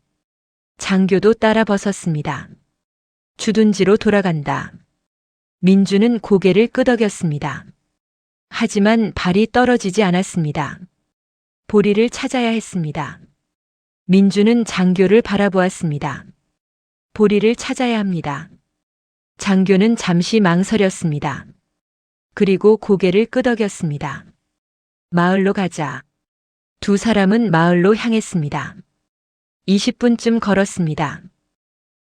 장교도 따라 벗었습니다. 주둔지로 돌아간다. 민주는 고개를 끄덕였습니다. 하지만 발이 떨어지지 않았습니다. 보리를 찾아야 했습니다. 민주는 장교를 바라보았습니다. 보리를 찾아야 합니다. 장교는 잠시 망설였습니다. 그리고 고개를 끄덕였습니다. 마을로 가자. 두 사람은 마을로 향했습니다. 20분쯤 걸었습니다.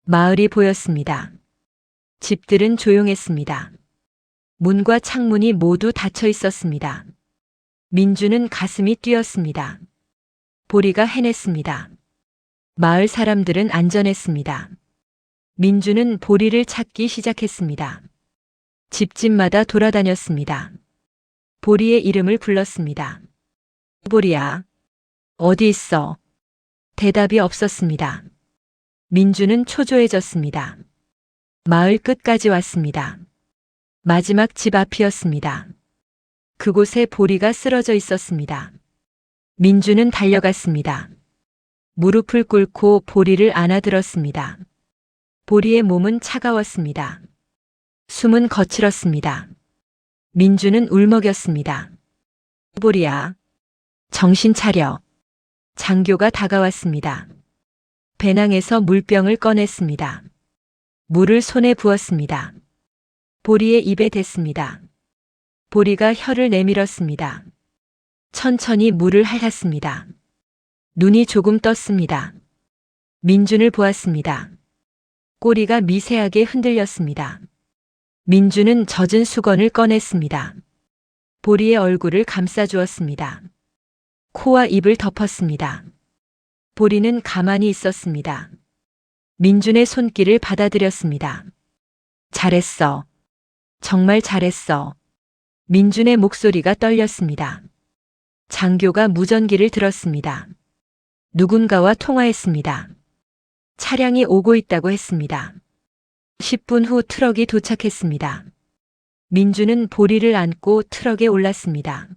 마을이 보였습니다. 집들은 조용했습니다. 문과 창문이 모두 닫혀 있었습니다. 민주는 가슴이 뛰었습니다. 보리가 해냈습니다. 마을 사람들은 안전했습니다. 민주는 보리를 찾기 시작했습니다. 집집마다 돌아다녔습니다. 보리의 이름을 불렀습니다. 보리야, 어디 있어? 대답이 없었습니다. 민주는 초조해졌습니다. 마을 끝까지 왔습니다. 마지막 집 앞이었습니다. 그곳에 보리가 쓰러져 있었습니다. 민주는 달려갔습니다. 무릎을 꿇고 보리를 안아들었습니다. 보리의 몸은 차가웠습니다. 숨은 거칠었습니다. 민주는 울먹였습니다. 보리야, 정신 차려. 장교가 다가왔습니다. 배낭에서 물병을 꺼냈습니다. 물을 손에 부었습니다. 보리의 입에 댔습니다. 보리가 혀를 내밀었습니다. 천천히 물을 핥았습니다. 눈이 조금 떴습니다. 민준을 보았습니다. 꼬리가 미세하게 흔들렸습니다. 민주는 젖은 수건을 꺼냈습니다. 보리의 얼굴을 감싸주었습니다. 코와 입을 덮었습니다. 보리는 가만히 있었습니다. 민준의 손길을 받아들였습니다. 잘했어. 정말 잘했어. 민준의 목소리가 떨렸습니다. 장교가 무전기를 들었습니다. 누군가와 통화했습니다. 차량이 오고 있다고 했습니다. 10분 후 트럭이 도착했습니다. 민주는 보리를 안고 트럭에 올랐습니다.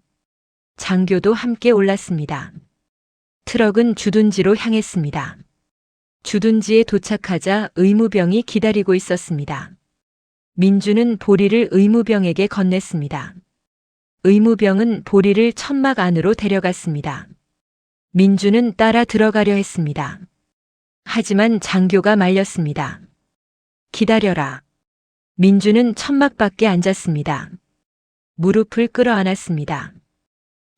장교도 함께 올랐습니다. 트럭은 주둔지로 향했습니다. 주둔지에 도착하자 의무병이 기다리고 있었습니다. 민주는 보리를 의무병에게 건넸습니다. 의무병은 보리를 천막 안으로 데려갔습니다. 민주는 따라 들어가려 했습니다. 하지만 장교가 말렸습니다. 기다려라. 민주는 천막 밖에 앉았습니다. 무릎을 끌어안았습니다.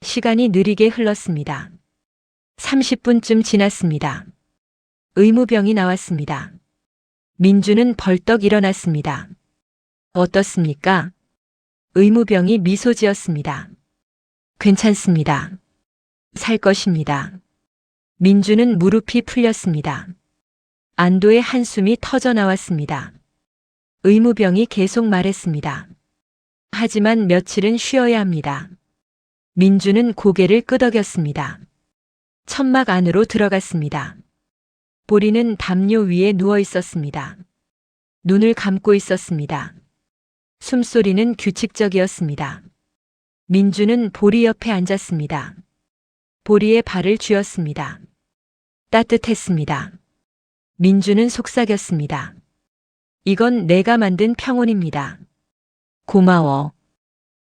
시간이 느리게 흘렀습니다. 30분쯤 지났습니다. 의무병이 나왔습니다. 민주는 벌떡 일어났습니다. 어떻습니까? 의무병이 미소 지었습니다. 괜찮습니다. 살 것입니다. 민주는 무릎이 풀렸습니다. 안도의 한숨이 터져 나왔습니다. 의무병이 계속 말했습니다. 하지만 며칠은 쉬어야 합니다. 민주는 고개를 끄덕였습니다. 천막 안으로 들어갔습니다. 보리는 담요 위에 누워 있었습니다. 눈을 감고 있었습니다. 숨소리는 규칙적이었습니다. 민주는 보리 옆에 앉았습니다. 보리의 발을 쥐었습니다. 따뜻했습니다. 민주는 속삭였습니다. 이건 내가 만든 평온입니다. 고마워.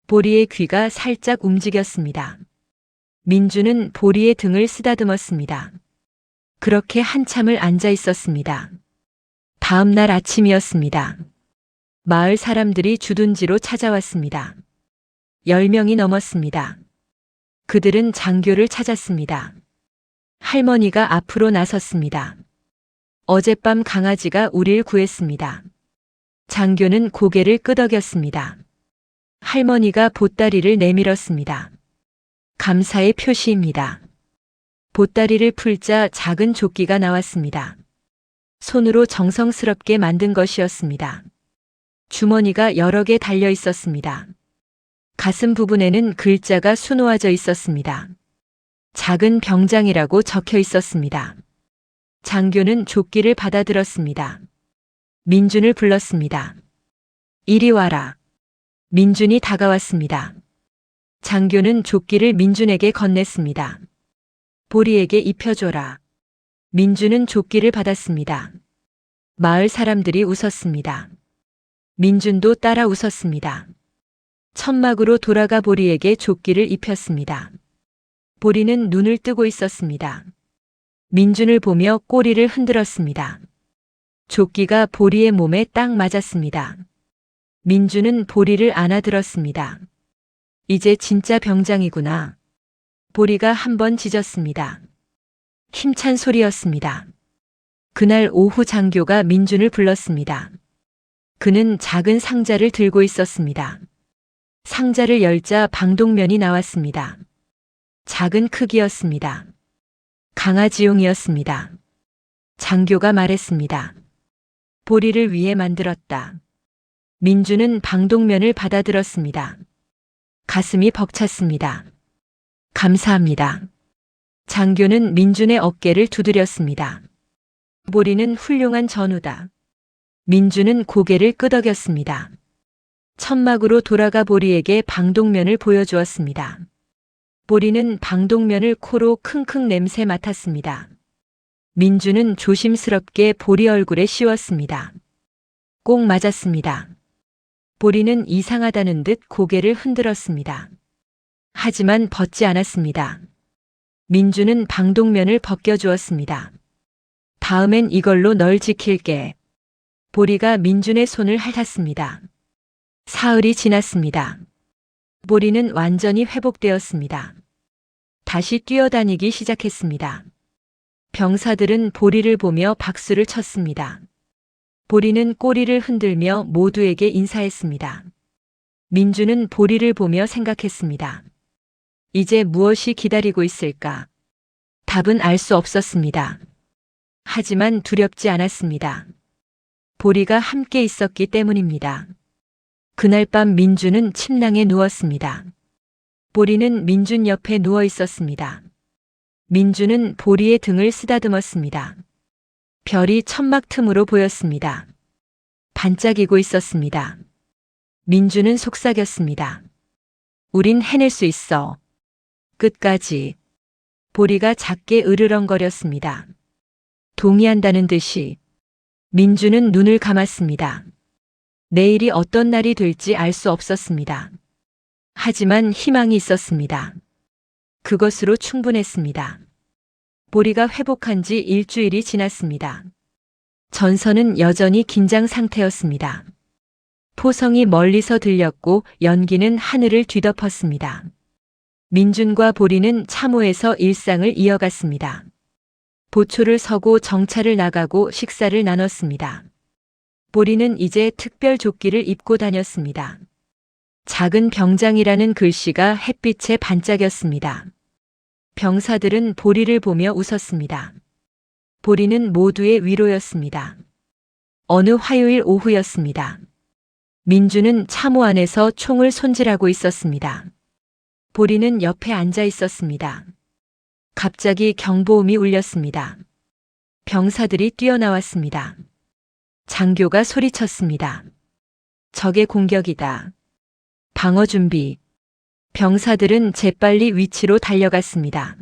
보리의 귀가 살짝 움직였습니다. 민주는 보리의 등을 쓰다듬었습니다. 그렇게 한참을 앉아 있었습니다. 다음 날 아침이었습니다. 마을 사람들이 주둔지로 찾아왔습니다. 10명이 넘었습니다. 그들은 장교를 찾았습니다. 할머니가 앞으로 나섰습니다. 어젯밤 강아지가 우릴 구했습니다. 장교는 고개를 끄덕였습니다. 할머니가 보따리를 내밀었습니다. 감사의 표시입니다. 보따리를 풀자 작은 조끼가 나왔습니다. 손으로 정성스럽게 만든 것이었습니다. 주머니가 여러 개 달려 있었습니다. 가슴 부분에는 글자가 수놓아져 있었습니다. 작은 병장이라고 적혀 있었습니다. 장교는 조끼를 받아들었습니다. 민준을 불렀습니다. 이리 와라. 민준이 다가왔습니다. 장교는 조끼를 민준에게 건넸습니다. 보리에게 입혀줘라. 민준은 조끼를 받았습니다. 마을 사람들이 웃었습니다. 민준도 따라 웃었습니다. 천막으로 돌아가 보리에게 조끼를 입혔습니다. 보리는 눈을 뜨고 있었습니다. 민준을 보며 꼬리를 흔들었습니다. 조끼가 보리의 몸에 딱 맞았습니다. 민준은 보리를 안아들었습니다. 이제 진짜 병장이구나. 보리가 한번 짖었습니다. 힘찬 소리였습니다. 그날 오후 장교가 민준을 불렀습니다. 그는 작은 상자를 들고 있었습니다. 상자를 열자 방독면이 나왔습니다. 작은 크기였습니다. 강아지용이었습니다. 장교가 말했습니다. 보리를 위해 만들었다. 민주는 방독면을 받아들었습니다. 가슴이 벅찼습니다. 감사합니다. 장교는 민준의 어깨를 두드렸습니다. 보리는 훌륭한 전우다. 민주는 고개를 끄덕였습니다. 천막으로 돌아가 보리에게 방독면을 보여주었습니다. 보리는 방독면을 코로 킁킁 냄새 맡았습니다. 민주는 조심스럽게 보리 얼굴에 씌웠습니다. 꼭 맞았습니다. 보리는 이상하다는 듯 고개를 흔들었습니다. 하지만 벗지 않았습니다. 민주는 방독면을 벗겨주었습니다. 다음엔 이걸로 널 지킬게. 보리가 민준의 손을 핥았습니다. 사흘이 지났습니다. 보리는 완전히 회복되었습니다. 다시 뛰어다니기 시작했습니다. 병사들은 보리를 보며 박수를 쳤습니다. 보리는 꼬리를 흔들며 모두에게 인사했습니다. 민주는 보리를 보며 생각했습니다. 이제 무엇이 기다리고 있을까? 답은 알 수 없었습니다. 하지만 두렵지 않았습니다. 보리가 함께 있었기 때문입니다. 그날 밤 민주는 침낭에 누웠습니다. 보리는 민준 옆에 누워 있었습니다. 민주는 보리의 등을 쓰다듬었습니다. 별이 천막 틈으로 보였습니다. 반짝이고 있었습니다. 민주는 속삭였습니다. 우린 해낼 수 있어. 끝까지. 보리가 작게 으르렁거렸습니다. 동의한다는 듯이. 민주는 눈을 감았습니다. 내일이 어떤 날이 될지 알 수 없었습니다. 하지만 희망이 있었습니다. 그것으로 충분했습니다. 보리가 회복한 지 일주일이 지났습니다. 전선은 여전히 긴장 상태였습니다. 포성이 멀리서 들렸고 연기는 하늘을 뒤덮었습니다. 민준과 보리는 참호에서 일상을 이어갔습니다. 보초를 서고 정차를 나가고 식사를 나눴습니다. 보리는 이제 특별 조끼를 입고 다녔습니다. 작은 병장이라는 글씨가 햇빛에 반짝였습니다. 병사들은 보리를 보며 웃었습니다. 보리는 모두의 위로였습니다. 어느 화요일 오후였습니다. 민주는 참호 안에서 총을 손질하고 있었습니다. 보리는 옆에 앉아 있었습니다. 갑자기 경보음이 울렸습니다. 병사들이 뛰어나왔습니다. 장교가 소리쳤습니다. 적의 공격이다. 방어 준비. 병사들은 재빨리 위치로 달려갔습니다.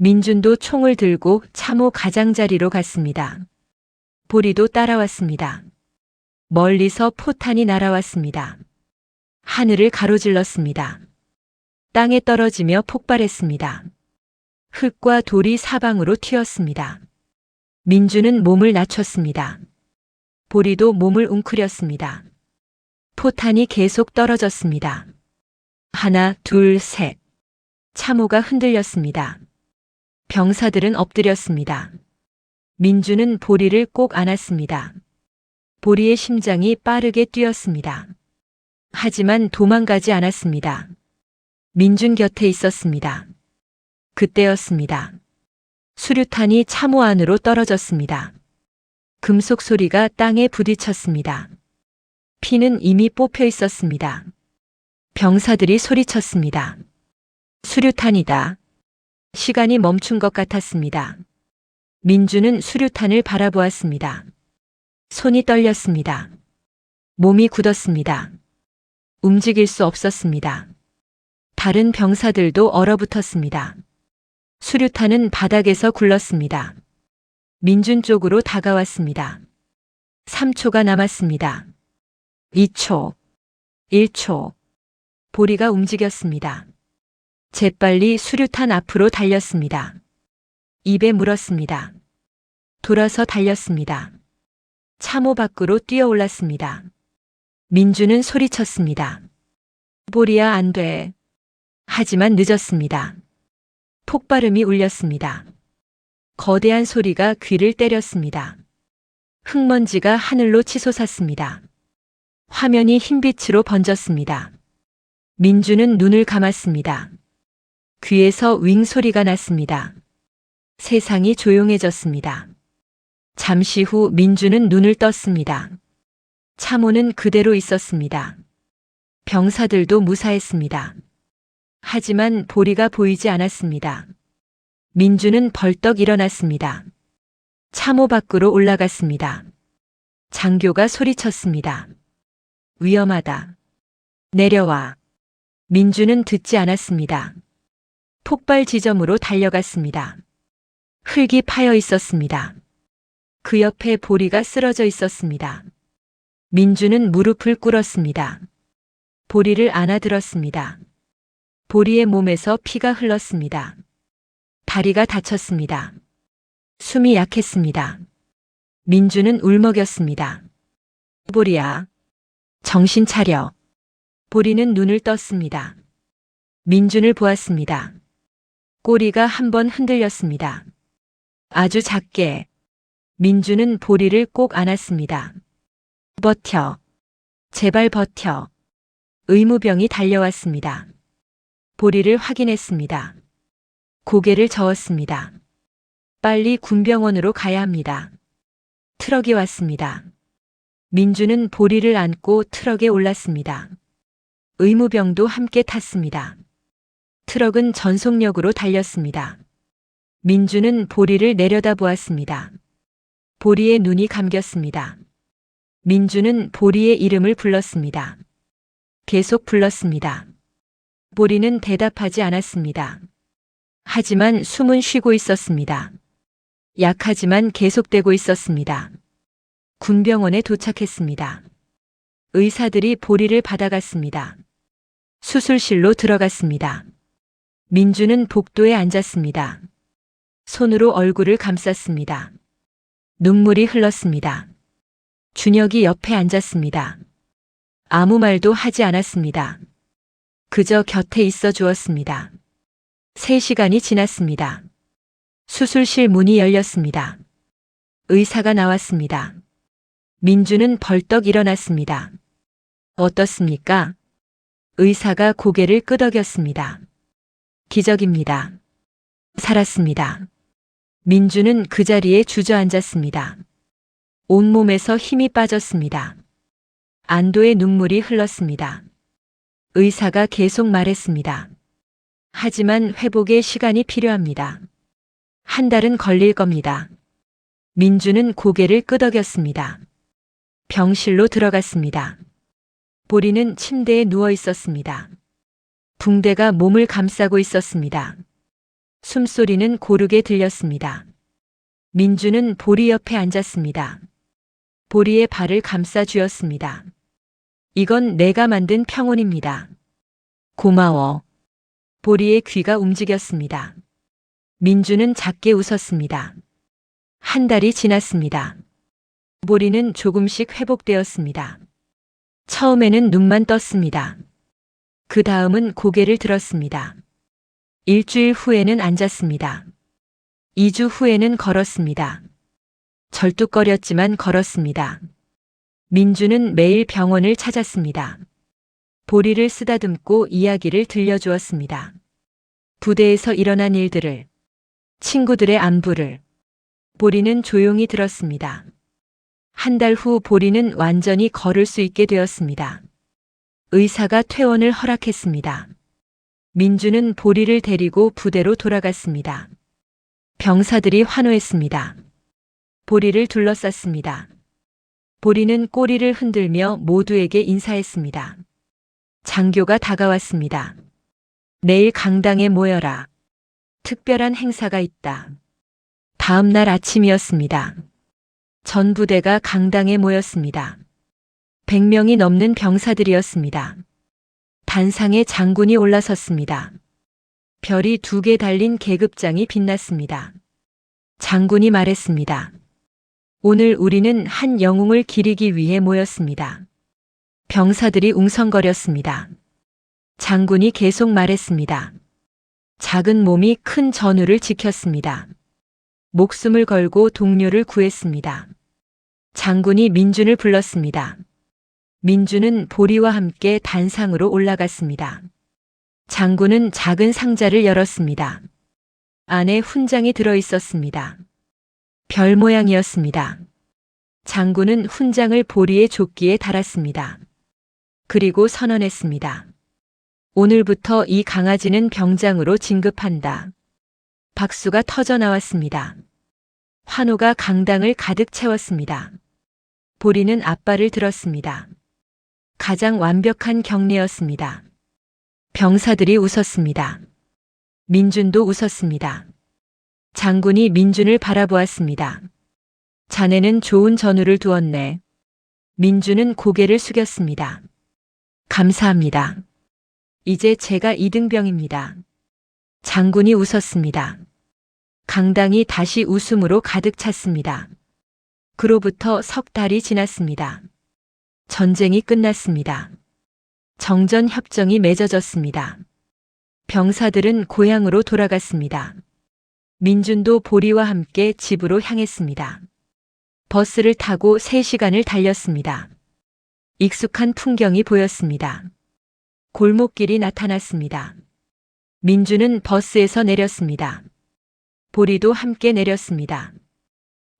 민준도 총을 들고 참호 가장자리로 갔습니다. 보리도 따라왔습니다. 멀리서 포탄이 날아왔습니다. 하늘을 가로질렀습니다. 땅에 떨어지며 폭발했습니다. 흙과 돌이 사방으로 튀었습니다. 민주는 몸을 낮췄습니다. 보리도 몸을 웅크렸습니다. 포탄이 계속 떨어졌습니다. 하나, 둘, 셋. 참호가 흔들렸습니다. 병사들은 엎드렸습니다. 민주는 보리를 꼭 안았습니다. 보리의 심장이 빠르게 뛰었습니다. 하지만 도망가지 않았습니다. 민준 곁에 있었습니다. 그때였습니다. 수류탄이 참호 안으로 떨어졌습니다. 금속 소리가 땅에 부딪혔습니다. 피는 이미 뽑혀 있었습니다. 병사들이 소리쳤습니다. 수류탄이다. 시간이 멈춘 것 같았습니다. 민주는 수류탄을 바라보았습니다. 손이 떨렸습니다. 몸이 굳었습니다. 움직일 수 없었습니다. 다른 병사들도 얼어붙었습니다. 수류탄은 바닥에서 굴렀습니다. 민준 쪽으로 다가왔습니다. 3초가 남았습니다. 2초, 1초. 보리가 움직였습니다. 재빨리 수류탄 앞으로 달렸습니다. 입에 물었습니다. 돌아서 달렸습니다. 참호 밖으로 뛰어올랐습니다. 민주는 소리쳤습니다. 보리야, 안 돼. 하지만 늦었습니다. 폭발음이 울렸습니다. 거대한 소리가 귀를 때렸습니다. 흙먼지가 하늘로 치솟았습니다. 화면이 흰빛으로 번졌습니다. 민주는 눈을 감았습니다. 귀에서 윙 소리가 났습니다. 세상이 조용해졌습니다. 잠시 후 민주는 눈을 떴습니다. 참호는 그대로 있었습니다. 병사들도 무사했습니다. 하지만 보리가 보이지 않았습니다. 민주는 벌떡 일어났습니다. 참호 밖으로 올라갔습니다. 장교가 소리쳤습니다. 위험하다. 내려와. 민주는 듣지 않았습니다. 폭발 지점으로 달려갔습니다. 흙이 파여 있었습니다. 그 옆에 보리가 쓰러져 있었습니다. 민주는 무릎을 꿇었습니다. 보리를 안아들었습니다. 보리의 몸에서 피가 흘렀습니다. 다리가 다쳤습니다. 숨이 약했습니다. 민주는 울먹였습니다. 보리야, 정신 차려. 보리는 눈을 떴습니다. 민준을 보았습니다. 꼬리가 한번 흔들렸습니다. 아주 작게. 민주는 보리를 꼭 안았습니다. 버텨. 제발 버텨. 의무병이 달려왔습니다. 보리를 확인했습니다. 고개를 저었습니다. 빨리 군병원으로 가야 합니다. 트럭이 왔습니다. 민주는 보리를 안고 트럭에 올랐습니다. 의무병도 함께 탔습니다. 트럭은 전속력으로 달렸습니다. 민주는 보리를 내려다보았습니다. 보리의 눈이 감겼습니다. 민주는 보리의 이름을 불렀습니다. 계속 불렀습니다. 보리는 대답하지 않았습니다. 하지만 숨은 쉬고 있었습니다. 약하지만 계속되고 있었습니다. 군병원에 도착했습니다. 의사들이 보리를 받아갔습니다. 수술실로 들어갔습니다. 민주는 복도에 앉았습니다. 손으로 얼굴을 감쌌습니다. 눈물이 흘렀습니다. 준혁이 옆에 앉았습니다. 아무 말도 하지 않았습니다. 그저 곁에 있어 주었습니다. 3시간이 지났습니다. 수술실 문이 열렸습니다. 의사가 나왔습니다. 민주는 벌떡 일어났습니다. 어떻습니까? 의사가 고개를 끄덕였습니다. 기적입니다. 살았습니다. 민주는 그 자리에 주저앉았습니다. 온몸에서 힘이 빠졌습니다. 안도의 눈물이 흘렀습니다. 의사가 계속 말했습니다. 하지만 회복에 시간이 필요합니다. 1달은 걸릴 겁니다. 민주는 고개를 끄덕였습니다. 병실로 들어갔습니다. 보리는 침대에 누워 있었습니다. 붕대가 몸을 감싸고 있었습니다. 숨소리는 고르게 들렸습니다. 민주는 보리 옆에 앉았습니다. 보리의 발을 감싸 쥐었습니다. 이건 내가 만든 평온입니다. 고마워. 보리의 귀가 움직였습니다. 민주는 작게 웃었습니다. 1달이 지났습니다. 보리는 조금씩 회복되었습니다. 처음에는 눈만 떴습니다. 그 다음은 고개를 들었습니다. 일주일 후에는 앉았습니다. 2주 후에는 걸었습니다. 절뚝거렸지만 걸었습니다. 민주는 매일 병원을 찾았습니다. 보리를 쓰다듬고 이야기를 들려주었습니다. 부대에서 일어난 일들을, 친구들의 안부를. 보리는 조용히 들었습니다. 1달 후 보리는 완전히 걸을 수 있게 되었습니다. 의사가 퇴원을 허락했습니다. 민주는 보리를 데리고 부대로 돌아갔습니다. 병사들이 환호했습니다. 보리를 둘러쌌습니다. 보리는 꼬리를 흔들며 모두에게 인사했습니다. 장교가 다가왔습니다. 내일 강당에 모여라. 특별한 행사가 있다. 다음 날 아침이었습니다. 전 부대가 강당에 모였습니다. 100명이 넘는 병사들이었습니다. 단상에 장군이 올라섰습니다. 별이 2개 달린 계급장이 빛났습니다. 장군이 말했습니다. 오늘 우리는 한 영웅을 기리기 위해 모였습니다. 병사들이 웅성거렸습니다. 장군이 계속 말했습니다. 작은 몸이 큰 전우를 지켰습니다. 목숨을 걸고 동료를 구했습니다. 장군이 민준을 불렀습니다. 민준은 보리와 함께 단상으로 올라갔습니다. 장군은 작은 상자를 열었습니다. 안에 훈장이 들어 있었습니다. 별 모양이었습니다. 장군은 훈장을 보리의 조끼에 달았습니다. 그리고 선언했습니다. 오늘부터 이 강아지는 병장으로 진급한다. 박수가 터져 나왔습니다. 환호가 강당을 가득 채웠습니다. 보리는 앞발을 들었습니다. 가장 완벽한 격리였습니다. 병사들이 웃었습니다. 민준도 웃었습니다. 장군이 민준을 바라보았습니다. 자네는 좋은 전우를 두었네. 민준은 고개를 숙였습니다. 감사합니다. 이제 제가 이등병입니다. 장군이 웃었습니다. 강당이 다시 웃음으로 가득 찼습니다. 그로부터 3달이 지났습니다. 전쟁이 끝났습니다. 정전협정이 맺어졌습니다. 병사들은 고향으로 돌아갔습니다. 민준도 보리와 함께 집으로 향했습니다. 버스를 타고 3시간을 달렸습니다. 익숙한 풍경이 보였습니다. 골목길이 나타났습니다. 민준은 버스에서 내렸습니다. 보리도 함께 내렸습니다.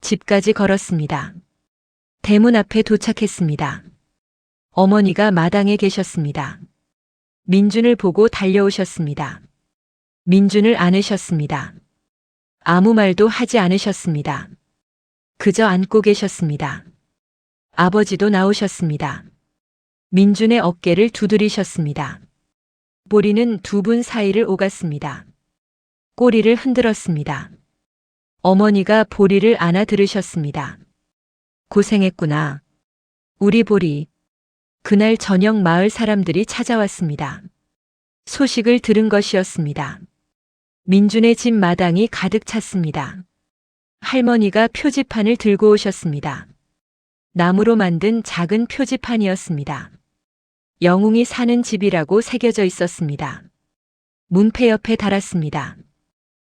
집까지 걸었습니다. 대문 앞에 도착했습니다. 어머니가 마당에 계셨습니다. 민준을 보고 달려오셨습니다. 민준을 안으셨습니다. 아무 말도 하지 않으셨습니다. 그저 안고 계셨습니다. 아버지도 나오셨습니다. 민준의 어깨를 두드리셨습니다. 보리는 두 분 사이를 오갔습니다. 꼬리를 흔들었습니다. 어머니가 보리를 안아 들으셨습니다. 고생했구나. 우리 보리. 그날 저녁 마을 사람들이 찾아왔습니다. 소식을 들은 것이었습니다. 민준의 집 마당이 가득 찼습니다. 할머니가 표지판을 들고 오셨습니다. 나무로 만든 작은 표지판이었습니다. 영웅이 사는 집이라고 새겨져 있었습니다. 문패 옆에 달았습니다.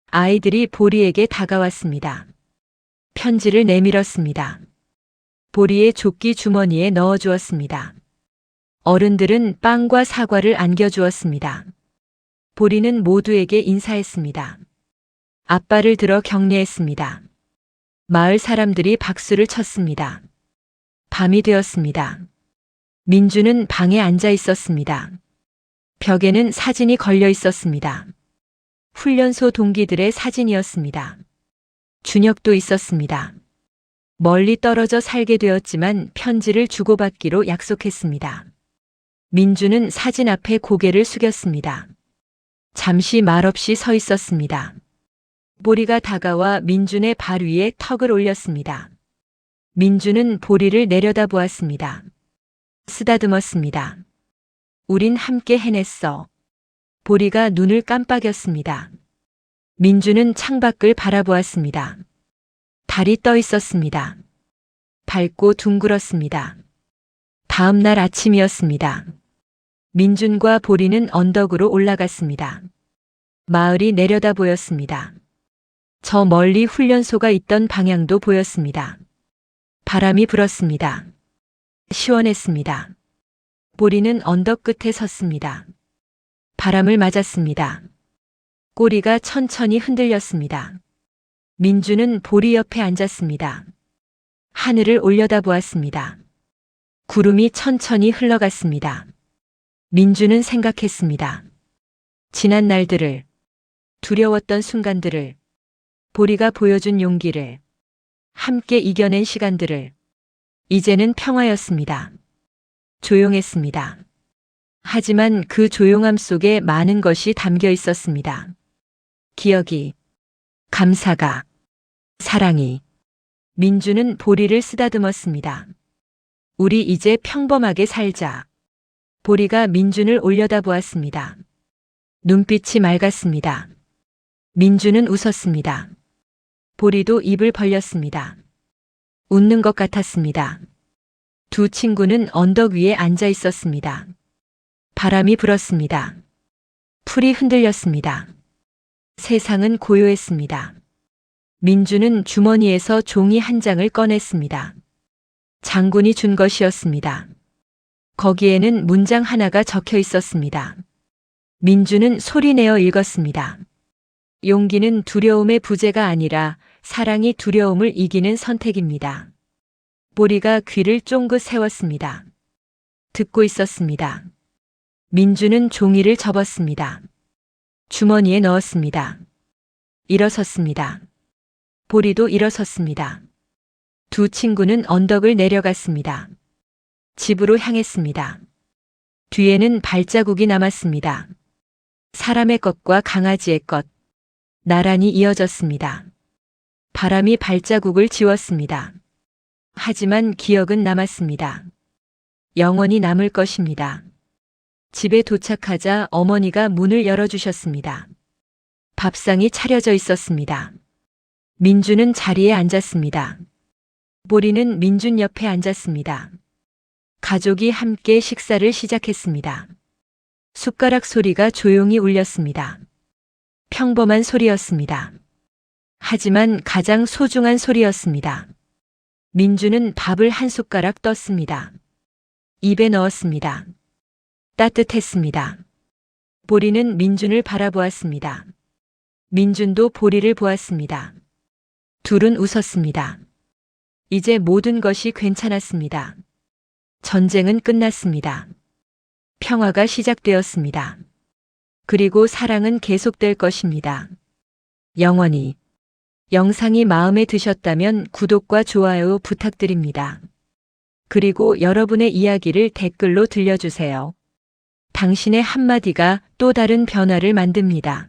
아이들이 보리에게 다가왔습니다. 편지를 내밀었습니다. 보리의 조끼 주머니에 넣어주었습니다. 어른들은 빵과 사과를 안겨주었습니다. 보리는 모두에게 인사했습니다. 앞발을 들어 격려했습니다. 마을 사람들이 박수를 쳤습니다. 밤이 되었습니다. 민주는 방에 앉아 있었습니다. 벽에는 사진이 걸려 있었습니다. 훈련소 동기들의 사진이었습니다. 준혁도 있었습니다. 멀리 떨어져 살게 되었지만 편지를 주고받기로 약속했습니다. 민주는 사진 앞에 고개를 숙였습니다. 잠시 말없이 서 있었습니다. 보리가 다가와 민준의 발 위에 턱을 올렸습니다. 민준은 보리를 내려다보았습니다. 쓰다듬었습니다. 우린 함께 해냈어. 보리가 눈을 깜빡였습니다. 민주는 창밖을 바라보았습니다. 달이 떠 있었습니다. 밝고 둥글었습니다. 다음 날 아침이었습니다. 민준과 보리는 언덕으로 올라갔습니다. 마을이 내려다 보였습니다. 저 멀리 훈련소가 있던 방향도 보였습니다. 바람이 불었습니다. 시원했습니다. 보리는 언덕 끝에 섰습니다. 바람을 맞았습니다. 꼬리가 천천히 흔들렸습니다. 민주는 보리 옆에 앉았습니다. 하늘을 올려다보았습니다. 구름이 천천히 흘러갔습니다. 민주는 생각했습니다. 지난 날들을, 두려웠던 순간들을, 보리가 보여준 용기를, 함께 이겨낸 시간들을, 이제는 평화였습니다. 조용했습니다. 하지만 그 조용함 속에 많은 것이 담겨 있었습니다. 기억이, 감사가, 사랑이. 민주는 보리를 쓰다듬었습니다. 우리 이제 평범하게 살자. 보리가 민준을 올려다보았습니다. 눈빛이 맑았습니다. 민준은 웃었습니다. 보리도 입을 벌렸습니다. 웃는 것 같았습니다. 두 친구는 언덕 위에 앉아 있었습니다. 바람이 불었습니다. 풀이 흔들렸습니다. 세상은 고요했습니다. 민주는 주머니에서 종이 한 장을 꺼냈습니다. 장군이 준 것이었습니다. 거기에는 문장 하나가 적혀 있었습니다. 민주는 소리내어 읽었습니다. 용기는 두려움의 부재가 아니라 사랑이 두려움을 이기는 선택입니다. 보리가 귀를 쫑긋 세웠습니다. 듣고 있었습니다. 민주는 종이를 접었습니다. 주머니에 넣었습니다. 일어섰습니다. 보리도 일어섰습니다. 두 친구는 언덕을 내려갔습니다. 집으로 향했습니다. 뒤에는 발자국이 남았습니다. 사람의 것과 강아지의 것, 나란히 이어졌습니다. 바람이 발자국을 지웠습니다. 하지만 기억은 남았습니다. 영원히 남을 것입니다. 집에 도착하자 어머니가 문을 열어주셨습니다. 밥상이 차려져 있었습니다. 민주는 자리에 앉았습니다. 보리는 민준 옆에 앉았습니다. 가족이 함께 식사를 시작했습니다. 숟가락 소리가 조용히 울렸습니다. 평범한 소리였습니다. 하지만 가장 소중한 소리였습니다. 민주는 밥을 한 숟가락 떴습니다. 입에 넣었습니다. 따뜻했습니다. 보리는 민준을 바라보았습니다. 민준도 보리를 보았습니다. 둘은 웃었습니다. 이제 모든 것이 괜찮았습니다. 전쟁은 끝났습니다. 평화가 시작되었습니다. 그리고 사랑은 계속될 것입니다. 영원히. 영상이 마음에 드셨다면 구독과 좋아요 부탁드립니다. 그리고 여러분의 이야기를 댓글로 들려주세요. 당신의 한마디가 또 다른 변화를 만듭니다.